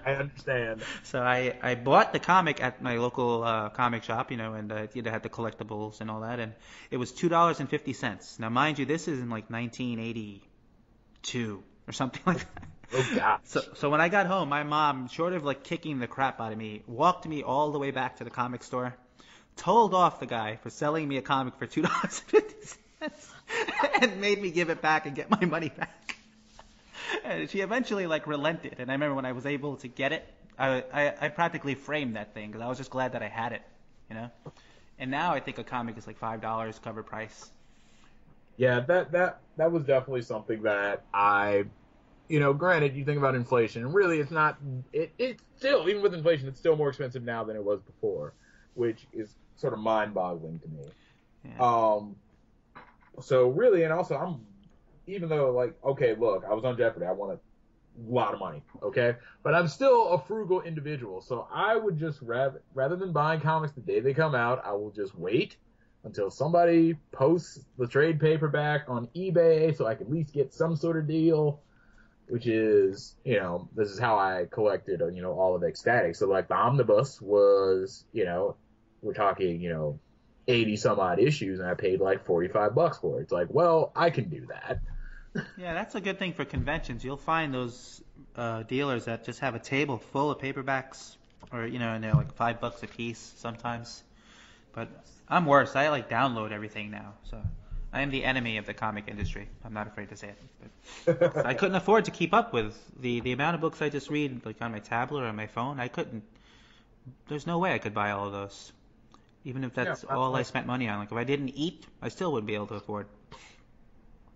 I understand. So I bought the comic at my local comic shop, and it had the collectibles and all that, and it was $2.50. Now, mind you, this is in like 1982 or something like that. Oh God. So when I got home, my mom, short of like kicking the crap out of me, walked me all the way back to the comic store, told off the guy for selling me a comic for $2.50, and made me give it back and get my money back. And she eventually like relented, and I remember when I was able to get it, I practically framed that thing because I was just glad that I had it, And now I think a comic is like $5 cover price. Yeah, that was definitely something that I granted, you think about inflation, and really it's not, it's still, even with inflation, it's still more expensive now than it was before, which is sort of mind-boggling to me. Yeah. So really, and also even though, like, okay, look, I was on Jeopardy, I won a lot of money, okay? But I'm still a frugal individual, so I would just, rather than buying comics the day they come out, I will just wait until somebody posts the trade paperback on eBay so I can at least get some sort of deal, which is, this is how I collected, all of Ecstatic. So, like, the Omnibus was, we're talking, 80 some odd issues, and I paid like $45 for it. It's like, well, I can do that. Yeah, that's a good thing for conventions. You'll find those dealers that just have a table full of paperbacks, or and they're like $5 a piece sometimes. But I'm worse. I like download everything now, so I am the enemy of the comic industry. I'm not afraid to say it. But I couldn't afford to keep up with the amount of books I just read, like on my tablet or on my phone. I couldn't. There's no way I could buy all of those, even if that's all I spent money on. Like if I didn't eat, I still wouldn't be able to afford.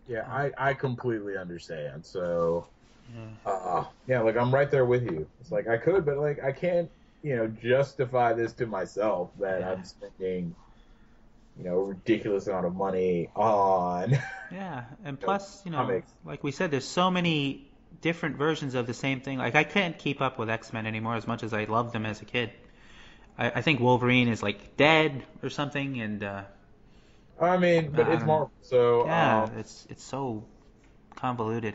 Yeah, I completely understand. So, like I'm right there with you. It's like I could, but like I can't, justify this to myself that I'm spending, a ridiculous amount of money on. Yeah, and plus, comics. like we said, there's so many different versions of the same thing. Like I can't keep up with X-Men anymore as much as I loved them as a kid. I think Wolverine is like dead or something, and but it's Marvel, so yeah, it's so convoluted.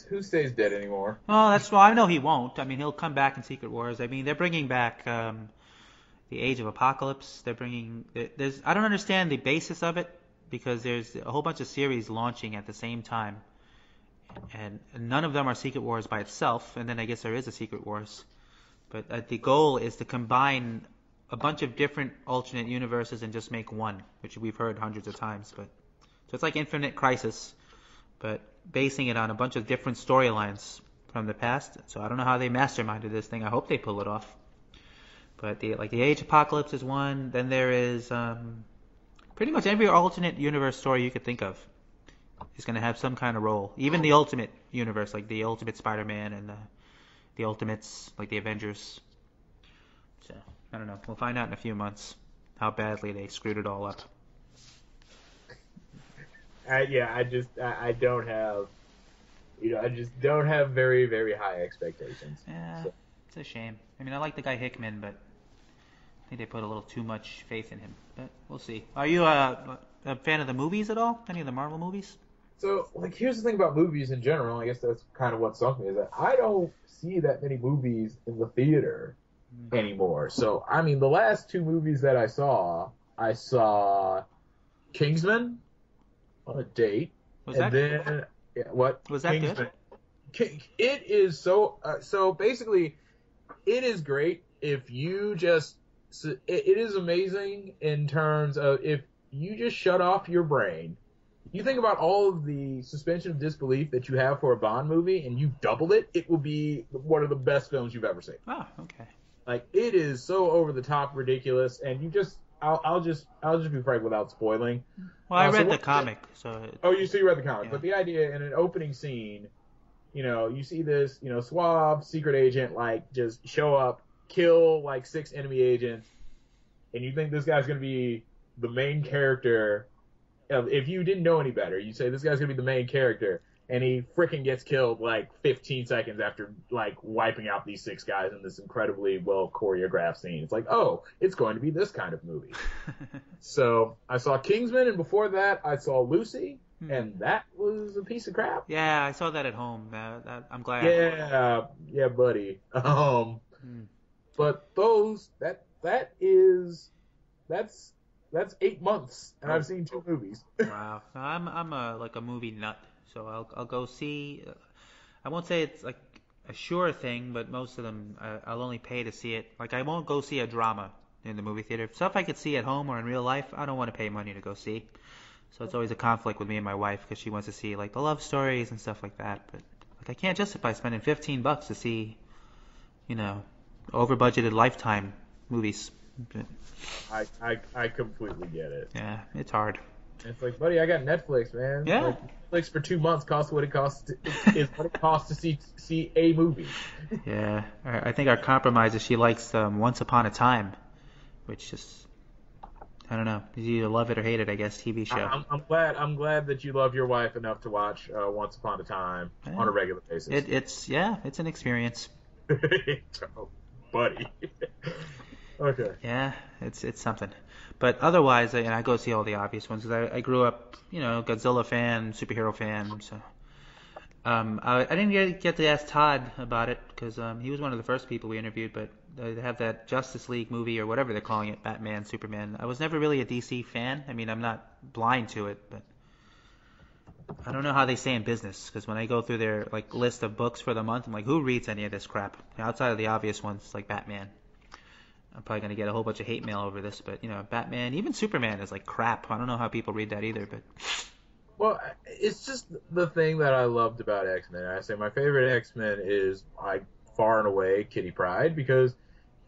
Who stays dead anymore? Well, I know he won't. I mean, he'll come back in Secret Wars. I mean, they're bringing back the Age of Apocalypse. I don't understand the basis of it because there's a whole bunch of series launching at the same time, and none of them are Secret Wars by itself. And then I guess there is a Secret Wars, but the goal is to combine a bunch of different alternate universes and just make one, which we've heard hundreds of times. But so it's like Infinite Crisis, but basing it on a bunch of different storylines from the past. So I don't know how they masterminded this thing. I hope they pull it off. But the Age Apocalypse is one. Then there is pretty much every alternate universe story you could think of is going to have some kind of role. Even the Ultimate Universe, like the Ultimate Spider-Man and the Ultimates, like the Avengers. So I don't know. We'll find out in a few months how badly they screwed it all up. I don't have, I just don't have very, very high expectations. Yeah, so. It's a shame. I mean, I like the guy Hickman, but I think they put a little too much faith in him. But we'll see. Are you a fan of the movies at all? Any of the Marvel movies? So, like, here's the thing about movies in general. I guess that's kind of what sunk me, is that I don't see that many movies in the theater anymore. So, I mean, the last two movies that I saw Kingsman on a date. Was that then, what? Was that Kingsman. Good? It is so basically, it is great if you just, it is amazing in terms of if you just shut off your brain. You think about all of the suspension of disbelief that you have for a Bond movie, and you double it, it will be one of the best films you've ever seen. Oh, okay. Like, it is so over the top ridiculous, and you just, I'll just be frank without spoiling. Well, I read the comic, so. You read the comic, yeah. But the idea in an opening scene, you see this, suave secret agent, like, just show up, kill, like, 6 enemy agents, and you think this guy's gonna be the main character. If you didn't know any better, you say this guy's gonna be the main character, and he frickin' gets killed like 15 seconds after like wiping out these 6 guys in this incredibly well choreographed scene. It's like, oh, it's going to be this kind of movie. So I saw Kingsman, and before that I saw Lucy, and that was a piece of crap. Yeah, I saw that at home. I'm glad. Yeah, buddy. But that's 8 months, and I've seen 2 movies. Wow. I'm like a movie nut, so I'll go see. I won't say it's like a sure thing, but most of them I'll only pay to see it. Like I won't go see a drama in the movie theater. Stuff I could see at home or in real life, I don't want to pay money to go see. So it's always a conflict with me and my wife because she wants to see like the love stories and stuff like that. But like I can't justify spending $15 to see, over budgeted Lifetime movies. I completely get it. Yeah, it's hard. It's like, buddy, I got Netflix, man. Yeah. Like, Netflix for 2 months costs what it costs is what it costs to see a movie. Yeah. I think our compromise is she likes Once Upon a Time, which just, I don't know. You either love it or hate it, I guess, TV show. I'm glad that you love your wife enough to watch Once Upon a Time on a regular basis. It's an experience. Oh, buddy. Okay. Yeah, it's something. But otherwise, and I go see all the obvious ones because I grew up, Godzilla fan, superhero fan. So I didn't get to ask Todd about it because he was one of the first people we interviewed. But they have that Justice League movie or whatever they're calling it, Batman, Superman. I was never really a DC fan. I mean, I'm not blind to it, but I don't know how they stay in business because when I go through their list of books for the month, I'm like, who reads any of this crap outside of the obvious ones like Batman? I'm probably going to get a whole bunch of hate mail over this, but, Batman, even Superman is like crap. I don't know how people read that either, but... Well, it's just the thing that I loved about X-Men. I say my favorite X-Men is, far and away, Kitty Pryde, because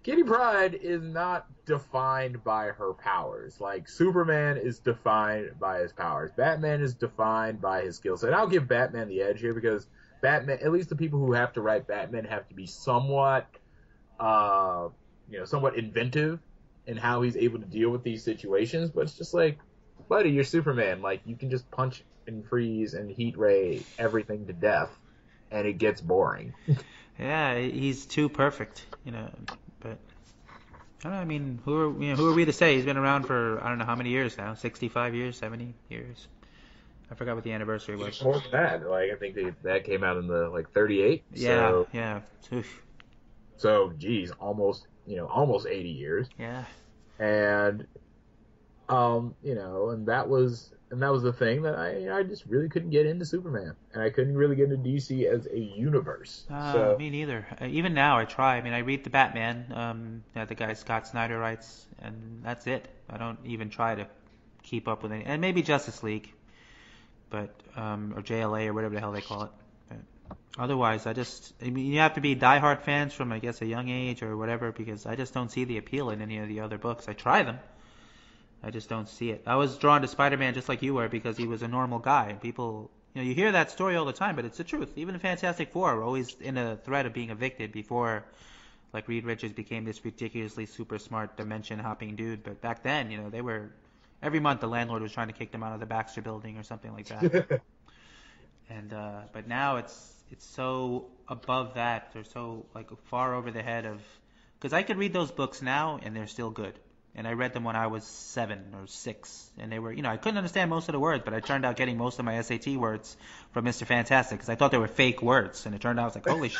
Kitty Pryde is not defined by her powers. Like, Superman is defined by his powers. Batman is defined by his skill set. I'll give Batman the edge here, because Batman, at least the people who have to write Batman have to be somewhat... somewhat inventive in how he's able to deal with these situations, but it's just like, buddy, you're Superman. Like, you can just punch and freeze and heat ray everything to death, and it gets boring. Yeah, he's too perfect, but I don't know, I mean, who are we to say? He's been around for, I don't know how many years now, 65 years, 70 years. I forgot what the anniversary was. More than that. Like, I think that came out in the 38. Yeah, so, yeah. Oof. So, geez, almost 80 years. Yeah. And, and that was the thing that I just really couldn't get into Superman. And I couldn't really get into DC as a universe. Me neither. Even now I try. I mean, I read the Batman, that the guy Scott Snyder writes, and that's it. I don't even try to keep up with it. And maybe Justice League, but, or JLA or whatever the hell they call it. Otherwise, you have to be diehard fans from, I guess, a young age or whatever, because I just don't see the appeal in any of the other books. I try them. I just don't see it. I was drawn to Spider-Man just like you were because he was a normal guy. People, you hear that story all the time, but it's the truth. Even the Fantastic Four were always in a threat of being evicted before, Reed Richards became this ridiculously super smart dimension-hopping dude. But back then, they were, every month the landlord was trying to kick them out of the Baxter building or something like that. And but now it's so above that, or so far over the head of, because I could read those books now and they're still good. And I read them when I was 7 or 6, and they were, I couldn't understand most of the words, but I turned out getting most of my SAT words from Mr. Fantastic because I thought they were fake words, and it turned out I was like, holy,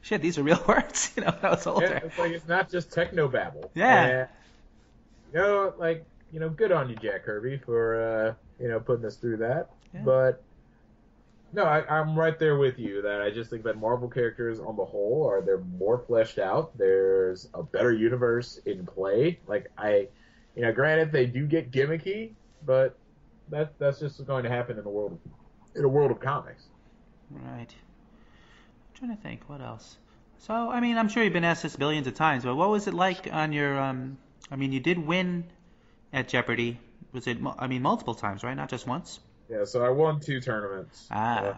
shit, these are real words. When I was older. Yeah, it's it's not just technobabble. Yeah. Good on you, Jack Kirby, for putting us through that. Yeah. But no, I'm right there with you that I just think that Marvel characters on the whole they're more fleshed out. There's a better universe in play. Granted they do get gimmicky, but that's just going to happen in a world of comics. Right. I'm trying to think what else. So, I mean, I'm sure you've been asked this billions of times, but what was it like on your you did win at Jeopardy. Was it multiple times, right? Not just once? Yeah, so I won 2 tournaments. So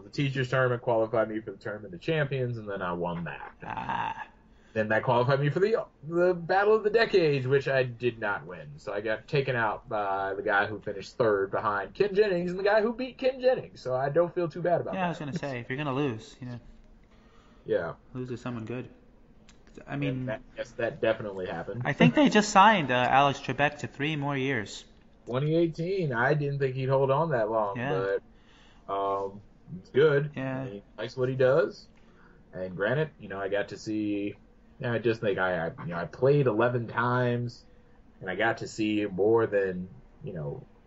the teachers tournament qualified me for the tournament of champions, and then I won that. Then that qualified me for the Battle of the Decades, which I did not win. So I got taken out by the guy who finished 3rd behind Ken Jennings and the guy who beat Ken Jennings. So I don't feel too bad about that. Yeah, I was going to say, if you're going to lose, Yeah. lose to someone good. I mean, yes, that definitely happened. I think they just signed Alex Trebek to 3 more years. 2018. I didn't think he'd hold on that long, Yeah. but it's good. Yeah. He likes what he does. And granted, I got to see. I just think I played 11 times, and I got to see more than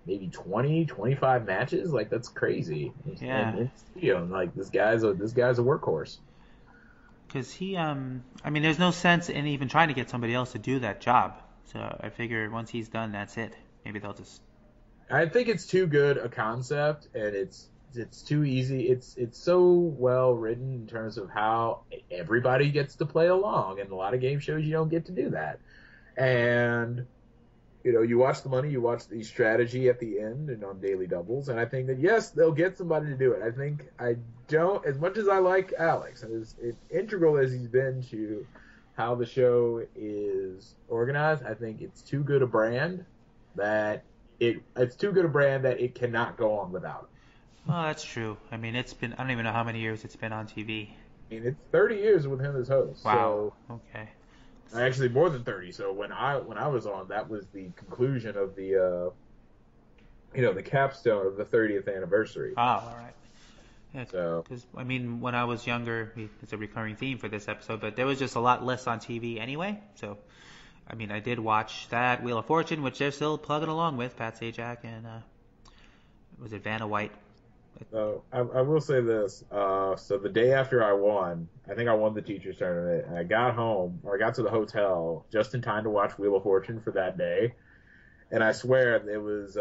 maybe 20, 25 matches. Like, that's crazy. Yeah. And this guy's a workhorse. Because he, there's no sense in even trying to get somebody else to do that job. So I figure once he's done, that's it. Maybe they'll just... I think it's too good a concept, and it's too easy. It's so well written in terms of how everybody gets to play along, and a lot of game shows you don't get to do that. And you watch the money, you watch the strategy at the end and on daily doubles, and I think that yes, they'll get somebody to do it. I think I don't, as much as I like Alex, as integral as he's been to how the show is organized, I think it's too good a brand that it cannot go on without him. Oh, that's true. I mean, I don't even know how many years it's been on TV. I mean, it's 30 years with him as host. Wow. So, okay. Actually, more than 30. So when I was on, that was the conclusion of the the capstone of the 30th anniversary. Oh, all right. Yeah, so, because I mean, when I was younger, it's a recurring theme for this episode, but there was just a lot less on TV anyway. So, I mean, I did watch that Wheel of Fortune, which they're still plugging along with, Pat Sajak and was it Vanna White? So I will say this. So the day after I won, I think I won the teachers tournament, and I got to the hotel just in time to watch Wheel of Fortune for that day. And I swear it was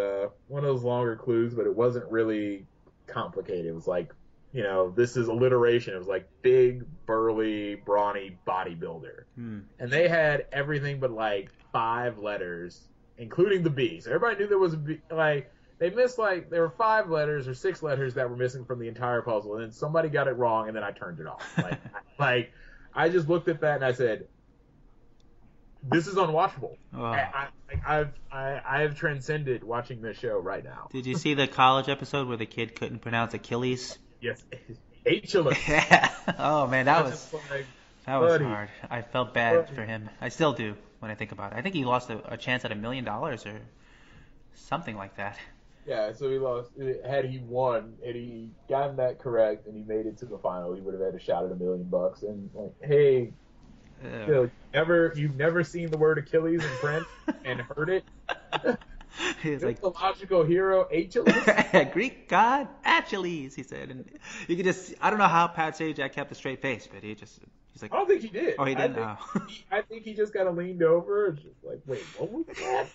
one of those longer clues, but it wasn't really complicated. It was like, this is alliteration. It was like big, burly, brawny bodybuilder. And they had everything but like 5 letters, including the B. So everybody knew there was a B. Like, they missed, like, there were 5 letters or 6 letters that were missing from the entire puzzle, and then somebody got it wrong, and then I turned it off. Like, I just looked at that and I said, this is unwatchable. Oh. I've transcended watching this show right now. Did you see the college episode where the kid couldn't pronounce Achilles? Yes. Achilles. Yeah. Oh, man, that was hard. I felt bad for him. I still do when I think about it. I think he lost a chance at $1 million or something like that. Yeah, so he lost. Had he won, and he gotten that correct, and he made it to the final, he would have had a shot at $1 million. And like, hey, you've never seen the word Achilles in print and heard it. He's like the logical hero, Achilles. Greek god Achilles, he said, and you could I don't know how Pat Sajak kept a straight face, but he's like, I don't think he did. Oh, he didn't. I think he just kind of leaned over and just like, wait, what was that?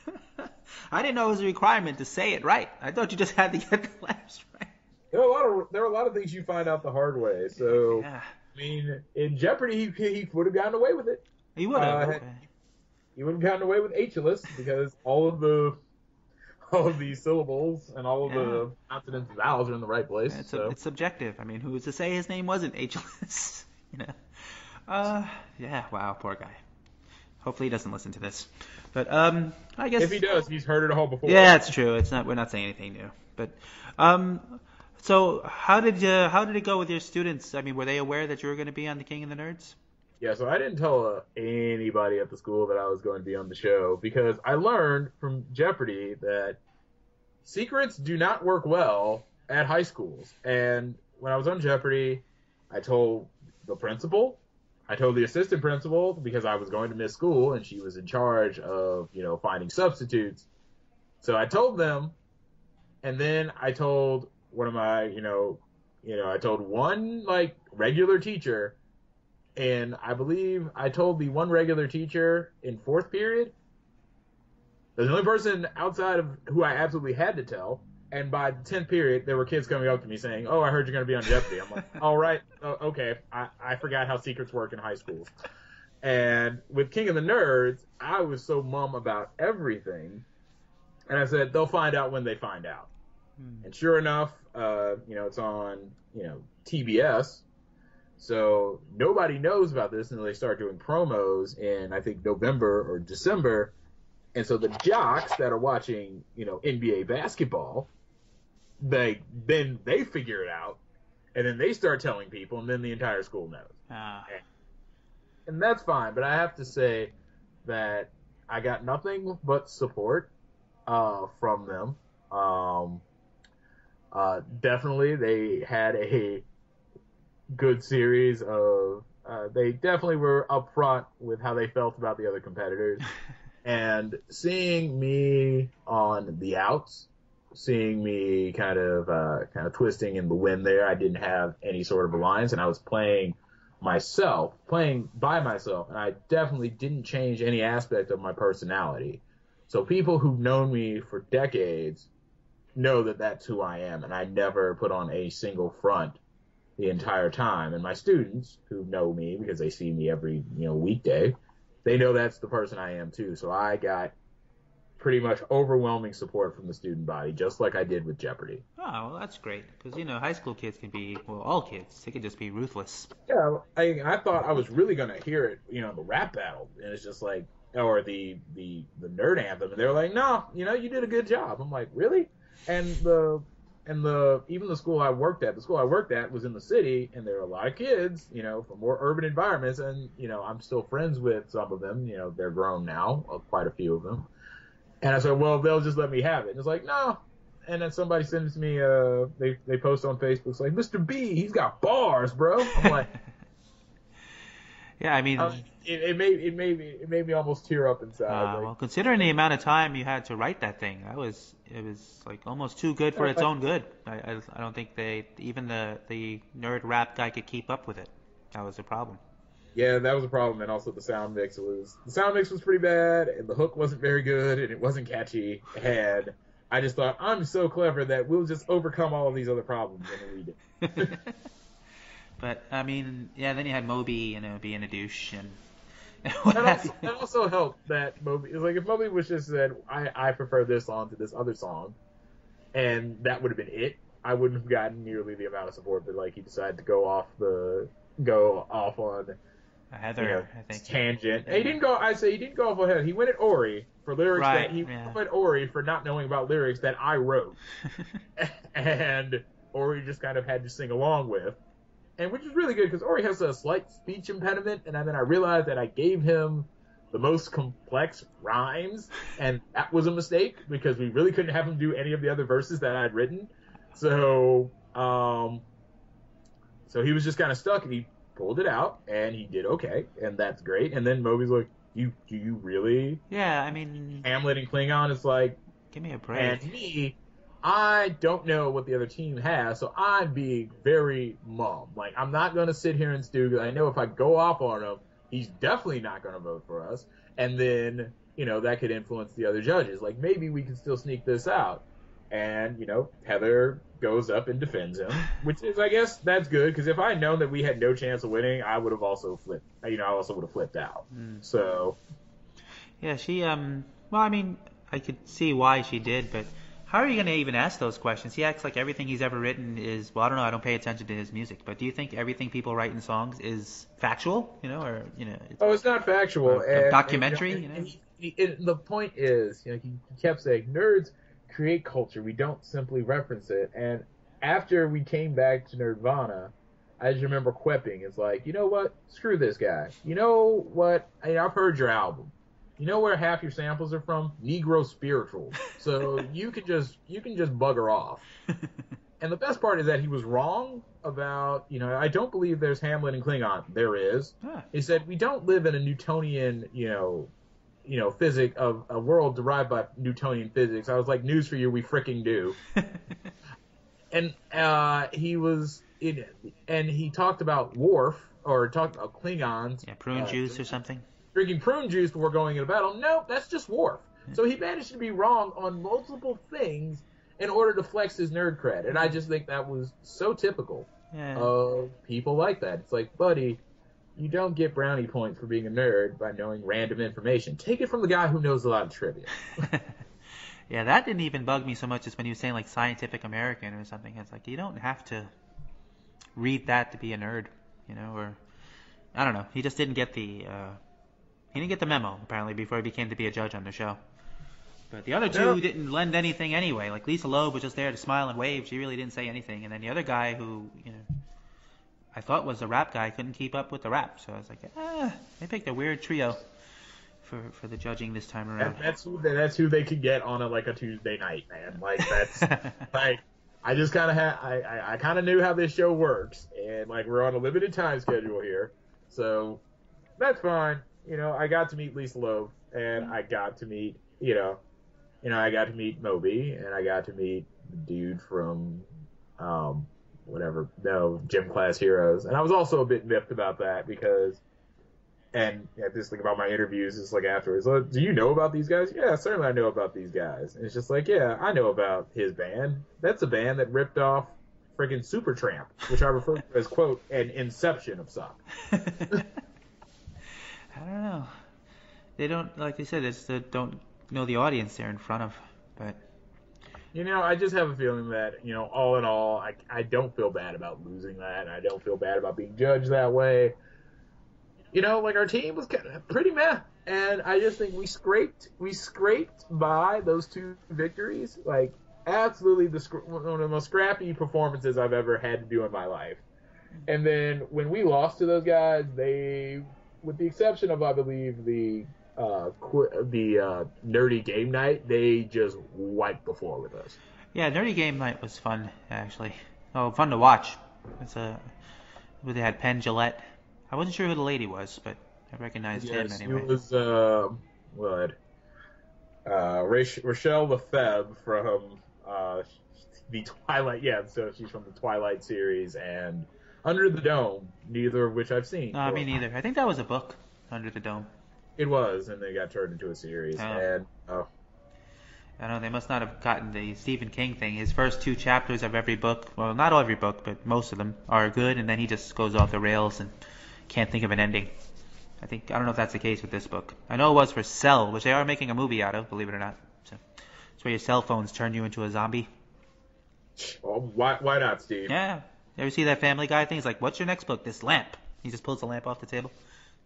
I didn't know it was a requirement to say it right. I thought you just had to get the letters right. There are a lot of things you find out the hard way. So, yeah. I mean, in Jeopardy, he would have gotten away with it. He would have. Okay. He would have gotten away with Achilles because all of the syllables and all of the consonants and vowels are in the right place. Yeah, it's subjective. I mean, who's to say his name wasn't Achilles? Yeah. Wow, poor guy. Hopefully he doesn't listen to this. But I guess if he does, he's heard it all before. Yeah, it's true. We're not saying anything new. But so how did it go with your students? I mean, were they aware that you were going to be on The King of the Nerds? Yeah, so I didn't tell anybody at the school that I was going to be on the show because I learned from Jeopardy that secrets do not work well at high schools. And when I was on Jeopardy, I told the principal, I told the assistant principal because I was going to miss school and she was in charge of, finding substitutes. So I told them, and then I told one of my, I told one regular teacher. And I believe I told the one regular teacher in 4th period. The only person outside of who I absolutely had to tell. And by the 10th period, there were kids coming up to me saying, "Oh, I heard you're going to be on Jeopardy." I'm like, "All right, okay. I forgot how secrets work in high schools." And with King of the Nerds, I was so mum about everything. And I said, they'll find out when they find out. And sure enough, it's on, TBS. So nobody knows about this until they start doing promos in, I think, November or December. And so the jocks that are watching, NBA basketball, they figure it out, and then they start telling people, and then the entire school knows. And that's fine, but I have to say that I got nothing but support from them. Definitely, they had a good series of they definitely were upfront with how they felt about the other competitors. And seeing me on the outs, seeing me kind of twisting in the wind there, I didn't have any sort of alliance, and I was playing by myself, and I definitely didn't change any aspect of my personality. So people who've known me for decades know that that's who I am, and I never put on a single front the entire time. And my students who know me because they see me every weekday, they know that's the person I am too. So I got pretty much overwhelming support from the student body, just like I did with Jeopardy. Oh, well, that's great. Because, high school kids can be, well, all kids, they can just be ruthless. Yeah, I thought I was really gonna hear it, the rap battle, and it's just like, or the nerd anthem, and they were like, no, you did a good job. I'm like, really? And even the school I worked at was in the city, and there were a lot of kids, from more urban environments, and I'm still friends with some of them. They're grown now, quite a few of them. And I said, well, they'll just let me have it. And it's like, no. And then somebody sends me, they post on Facebook, it's like, Mr. B, he's got bars, bro. I'm like, yeah, I mean, it made me almost tear up inside. Well, considering the amount of time you had to write that thing, it was like almost too good for its own good. I don't think even the nerd rap guy could keep up with it. That was a problem. Yeah, that was a problem, and also the sound mix was pretty bad, and the hook wasn't very good, and it wasn't catchy. And I just thought, I'm so clever that we'll just overcome all of these other problems when we read it. But I mean, yeah, then you had Moby, being a douche, and that also helped that Moby. It's like if Moby was just said, I prefer this song to this other song, and that would have been it. I wouldn't have gotten nearly the amount of support that like he decided to go off on Heather, I think. Tangent. Yeah. He didn't go off on Heather. He went at Ori for lyrics went at Ori for not knowing about lyrics that I wrote. And Ori just kind of had to sing along with. And which is really good because Ori has a slight speech impediment, and then I realized that I gave him the most complex rhymes, and that was a mistake because we really couldn't have him do any of the other verses that I'd written. So he was just kind of stuck, and he pulled it out, and he did okay, and that's great. And then Moby's like, do you really? Yeah, I mean, Hamlet and Klingon is like, give me a break. And me, I don't know what the other team has, so I'm being very mum. Like, I'm not going to sit here and stew, because I know if I go off on him, he's definitely not going to vote for us. And then, that could influence the other judges. Like, maybe we can still sneak this out. And, Heather goes up and defends him, which is, I guess, that's good, because if I had known that we had no chance of winning, I would have also flipped, I also would have flipped out. So. Yeah, she, well, I mean, I could see why she did, but how are you going to even ask those questions? He acts like everything he's ever written is, well, I don't know, I don't pay attention to his music, but do you think everything people write in songs is factual, or, it's not factual. Documentary, the point is, he kept saying, nerds create culture, we don't simply reference it. And after we came back to Nerdvana, I just remember quipping, it's like, you know what, screw this guy. You know what, I've heard your album. You know where half your samples are from? Negro spirituals. So you can just bugger off. And the best part is that he was wrong about, I don't believe there's Hamlet and Klingon. There is. Huh. He said we don't live in a Newtonian, physics of a world derived by Newtonian physics. I was like, news for you, we fricking do. And he talked about Worf, or talked about Klingons. Yeah, prune juice or something. Drinking prune juice before going into battle. No, that's just Worf. So he managed to be wrong on multiple things in order to flex his nerd cred. And I just think that was so typical of people like that. It's like, buddy, you don't get brownie points for being a nerd by knowing random information. Take it from the guy who knows a lot of trivia. Yeah, that didn't even bug me so much as when he was saying like Scientific American or something. It's like, you don't have to read that to be a nerd, or I don't know. He just didn't get the memo, apparently, before he became to be a judge on the show. But the other two didn't lend anything anyway. Like, Lisa Loeb was just there to smile and wave. She really didn't say anything. And then the other guy who, I thought was the rap guy, couldn't keep up with the rap. So I was like, they picked a weird trio for the judging this time around. That's who they could get on a Tuesday night, man. Like, that's, like, I just kind of I kind of knew how this show works. And, like, we're on a limited time schedule here. So that's fine. I got to meet Lisa Loeb, and I got to meet, I got to meet Moby, and I got to meet the dude from, Gym Class Heroes. And I was also a bit miffed about that because, and this thing about my interviews is like afterwards, like, do you know about these guys? Yeah, certainly I know about these guys. And it's just like, yeah, I know about his band. That's a band that ripped off freaking Supertramp, which I refer to as, quote, an inception of suck. I don't know. They don't, like they said, don't know the audience they're in front of. But I just have a feeling that, all in all, I don't feel bad about losing that. I don't feel bad about being judged that way. Like our team was kind of pretty meh. And I just think we scraped by those 2 victories. Like, absolutely one of the most scrappy performances I've ever had to do in my life. And then when we lost to those guys, they, with the exception of, I believe, the nerdy game night, they just wiped the floor with us. yeah, nerdy game night was fun actually. Oh, fun to watch. They had Penn Jillette. I wasn't sure who the lady was, but I recognized him anyway. It was Rochelle Lefebvre from the Twilight. Yeah, so she's from the Twilight series and Under the Dome, neither of which I've seen. No, me neither. I think that was a book, Under the Dome. It was, and they got turned into a series. And I know they must not have gotten the Stephen King thing. His first 2 chapters of every book, well, not every book, but most of them are good, and then he just goes off the rails and can't think of an ending. I don't know if that's the case with this book. I know it was for Cell, which they are making a movie out of, believe it or not. So it's where your cell phones turn you into a zombie. Well, why not, Steve? Yeah. You ever see that Family Guy thing? It's like, what's your next book? This lamp. He just pulls the lamp off the table.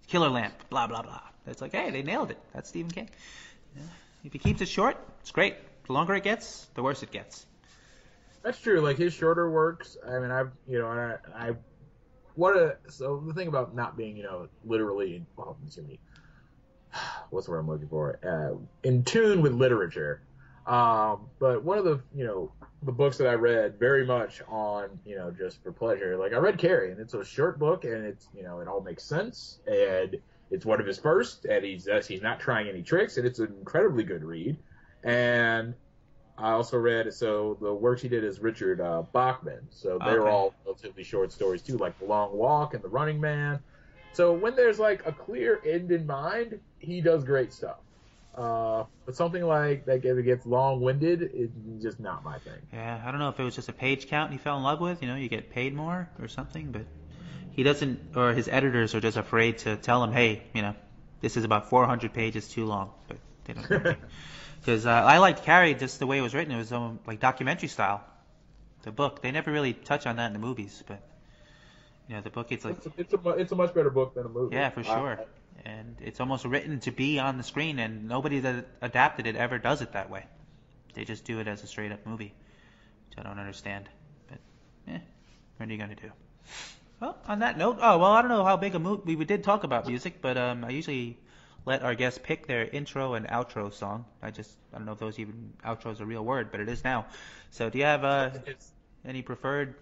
Killer lamp. Blah, blah, blah. It's like, hey, they nailed it. That's Stephen King. Yeah. If he keeps it short, it's great. The longer it gets, the worse it gets. That's true. Like, his shorter works, I mean, so the thing about not being, literally, what's the word I'm looking for? In tune with literature. But one of the, the books that I read very much on, just for pleasure, like I read Carrie, and it's a short book, and it's, it all makes sense, and it's one of his first, and he's not trying any tricks, and it's an incredibly good read. And I also read, so the works he did is Richard Bachman, so they're all relatively short stories too, like The Long Walk and The Running Man. So when there's like a clear end in mind, he does great stuff. But something like that gets long-winded is just not my thing. Yeah, I don't know if it was just a page count he fell in love with. You get paid more or something, but he doesn't, or his editors are just afraid to tell him, hey, this is about 400 pages too long. But they don't. Because I liked Carrie just the way it was written. It was like documentary style. The book, they never really touch on that in the movies, but the book, it's like it's a much better book than a movie. Yeah, for sure. And it's almost written to be on the screen, and nobody that adapted it ever does it that way. They just do it as a straight up movie, which I don't understand. But what are you gonna do? Well, on that note, I don't know how big a movie we did talk about music, but I usually let our guests pick their intro and outro song. I don't know if those even outro is a real word, but it is now. So do you have any preferred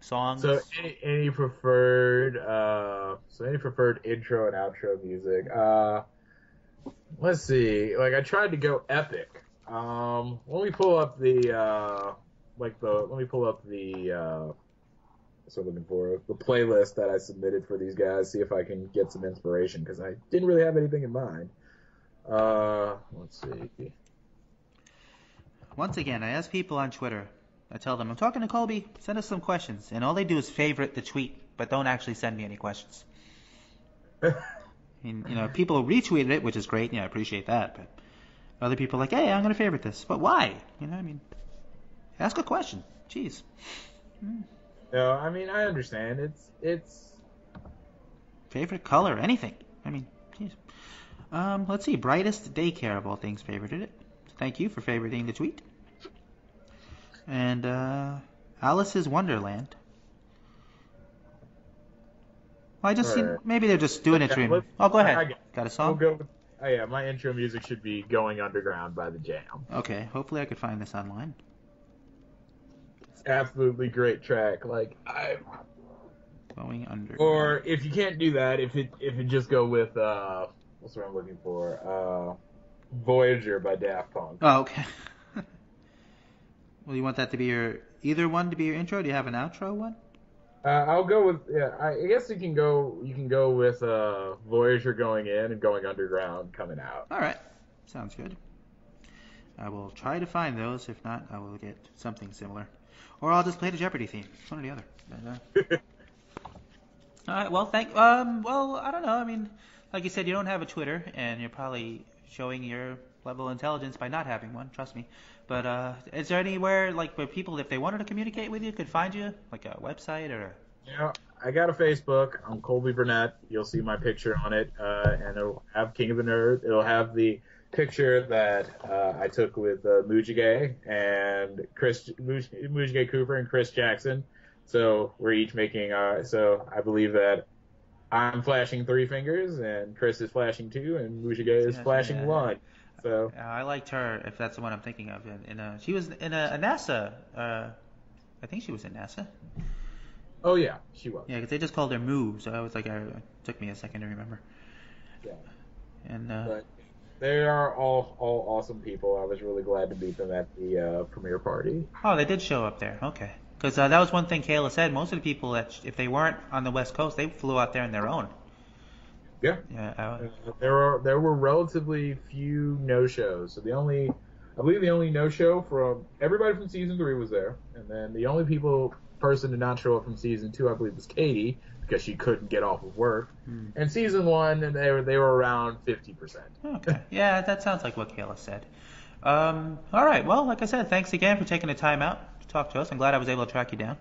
songs? So any preferred intro and outro music. Let's see. Like I tried to go epic. Let me pull up the so looking for the playlist that I submitted for these guys, see if I can get some inspiration, because I didn't really have anything in mind. Let's see. Once again, I ask people on Twitter, I tell them, I'm talking to Colby, send us some questions. And all they do is favorite the tweet, but don't actually send me any questions. And, people retweeted it, which is great. I appreciate that. But other people are like, hey, I'm going to favorite this. But why? Ask a question. Jeez. No, I understand. It's favorite color, anything. Jeez. Let's see. Brightest Daycare of all things favorited it. Thank you for favoriting the tweet. And Alice's Wonderland. Well, I just see maybe they're just doing it to. Oh, go ahead. Got a song? We'll go with, my intro music should be Going Underground by The Jam. Okay, hopefully I could find this online. Absolutely great track. Going Underground. Or if you can't do that, if it just go with what's what I'm looking for? Voyager by Daft Punk. Oh, okay. Well, you want that to be either one to be your intro? Do you have an outro one? I'll go with I guess you can go with Voyager going in and Going Underground coming out. All right, sounds good. I will try to find those. If not, I will get something similar, or I'll just play the Jeopardy theme. One or the other. All right. Well, I don't know. Like you said, you don't have a Twitter, and you're probably showing your level of intelligence by not having one. Trust me. But is there anywhere like where people, if they wanted to communicate with you, could find you, like a website or? I got a Facebook. I'm Colby Burnett. You'll see my picture on it, and it'll have King of the Nerd. It'll have the picture that I took with Mujige and Mujige Cooper and Chris Jackson. So we're each making. So I believe that I'm flashing 3 fingers, and Chris is flashing 2, and Mujige is flashing 1. So I liked her, if that's the one I'm thinking of. She was in a NASA. I think she was in NASA. Oh yeah, she was. Yeah, because they just called her Moo, so I was like, it took me a second to remember. Yeah. And but they are all awesome people. I was really glad to meet them at the premiere party. Oh, they did show up there. Okay. Because that was one thing Kayla said. Most of the people that, if they weren't on the West Coast, they flew out there on their own. Yeah. Yeah. There were relatively few no-shows. So I believe the only no-show from everybody from season 3 was there, and then the only person to not show up from season 2, I believe, was Katie because she couldn't get off of work. And season 1, and they were around 50%. Okay. Yeah, that sounds like what Kayla said. All right. Well, like I said, thanks again for taking the time out to talk to us. I'm glad I was able to track you down.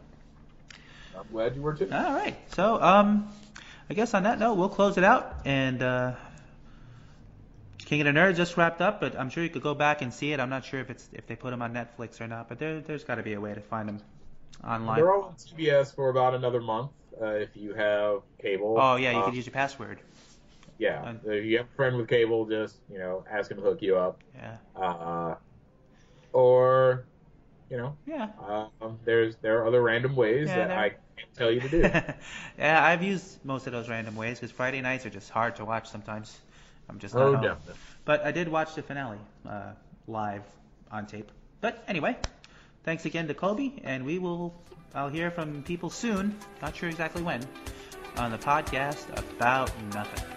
I'm glad you were too. All right. So, I guess on that note, we'll close it out. And King of the Nerds just wrapped up, but I'm sure you could go back and see it. I'm not sure if they put them on Netflix or not, but there's got to be a way to find them online. They're all on CBS for about another month if you have cable. Oh yeah, you could use your password. Yeah, if you have a friend with cable, just ask him to hook you up. Yeah. Or Yeah. There are other random ways that I can't tell you to do. Yeah, I've used most of those random ways because Friday nights are just hard to watch sometimes. I'm just not home. Definitely. But I did watch the finale live on tape. But anyway, thanks again to Colby, and I'll hear from people soon, not sure exactly when, on the podcast About Nothing.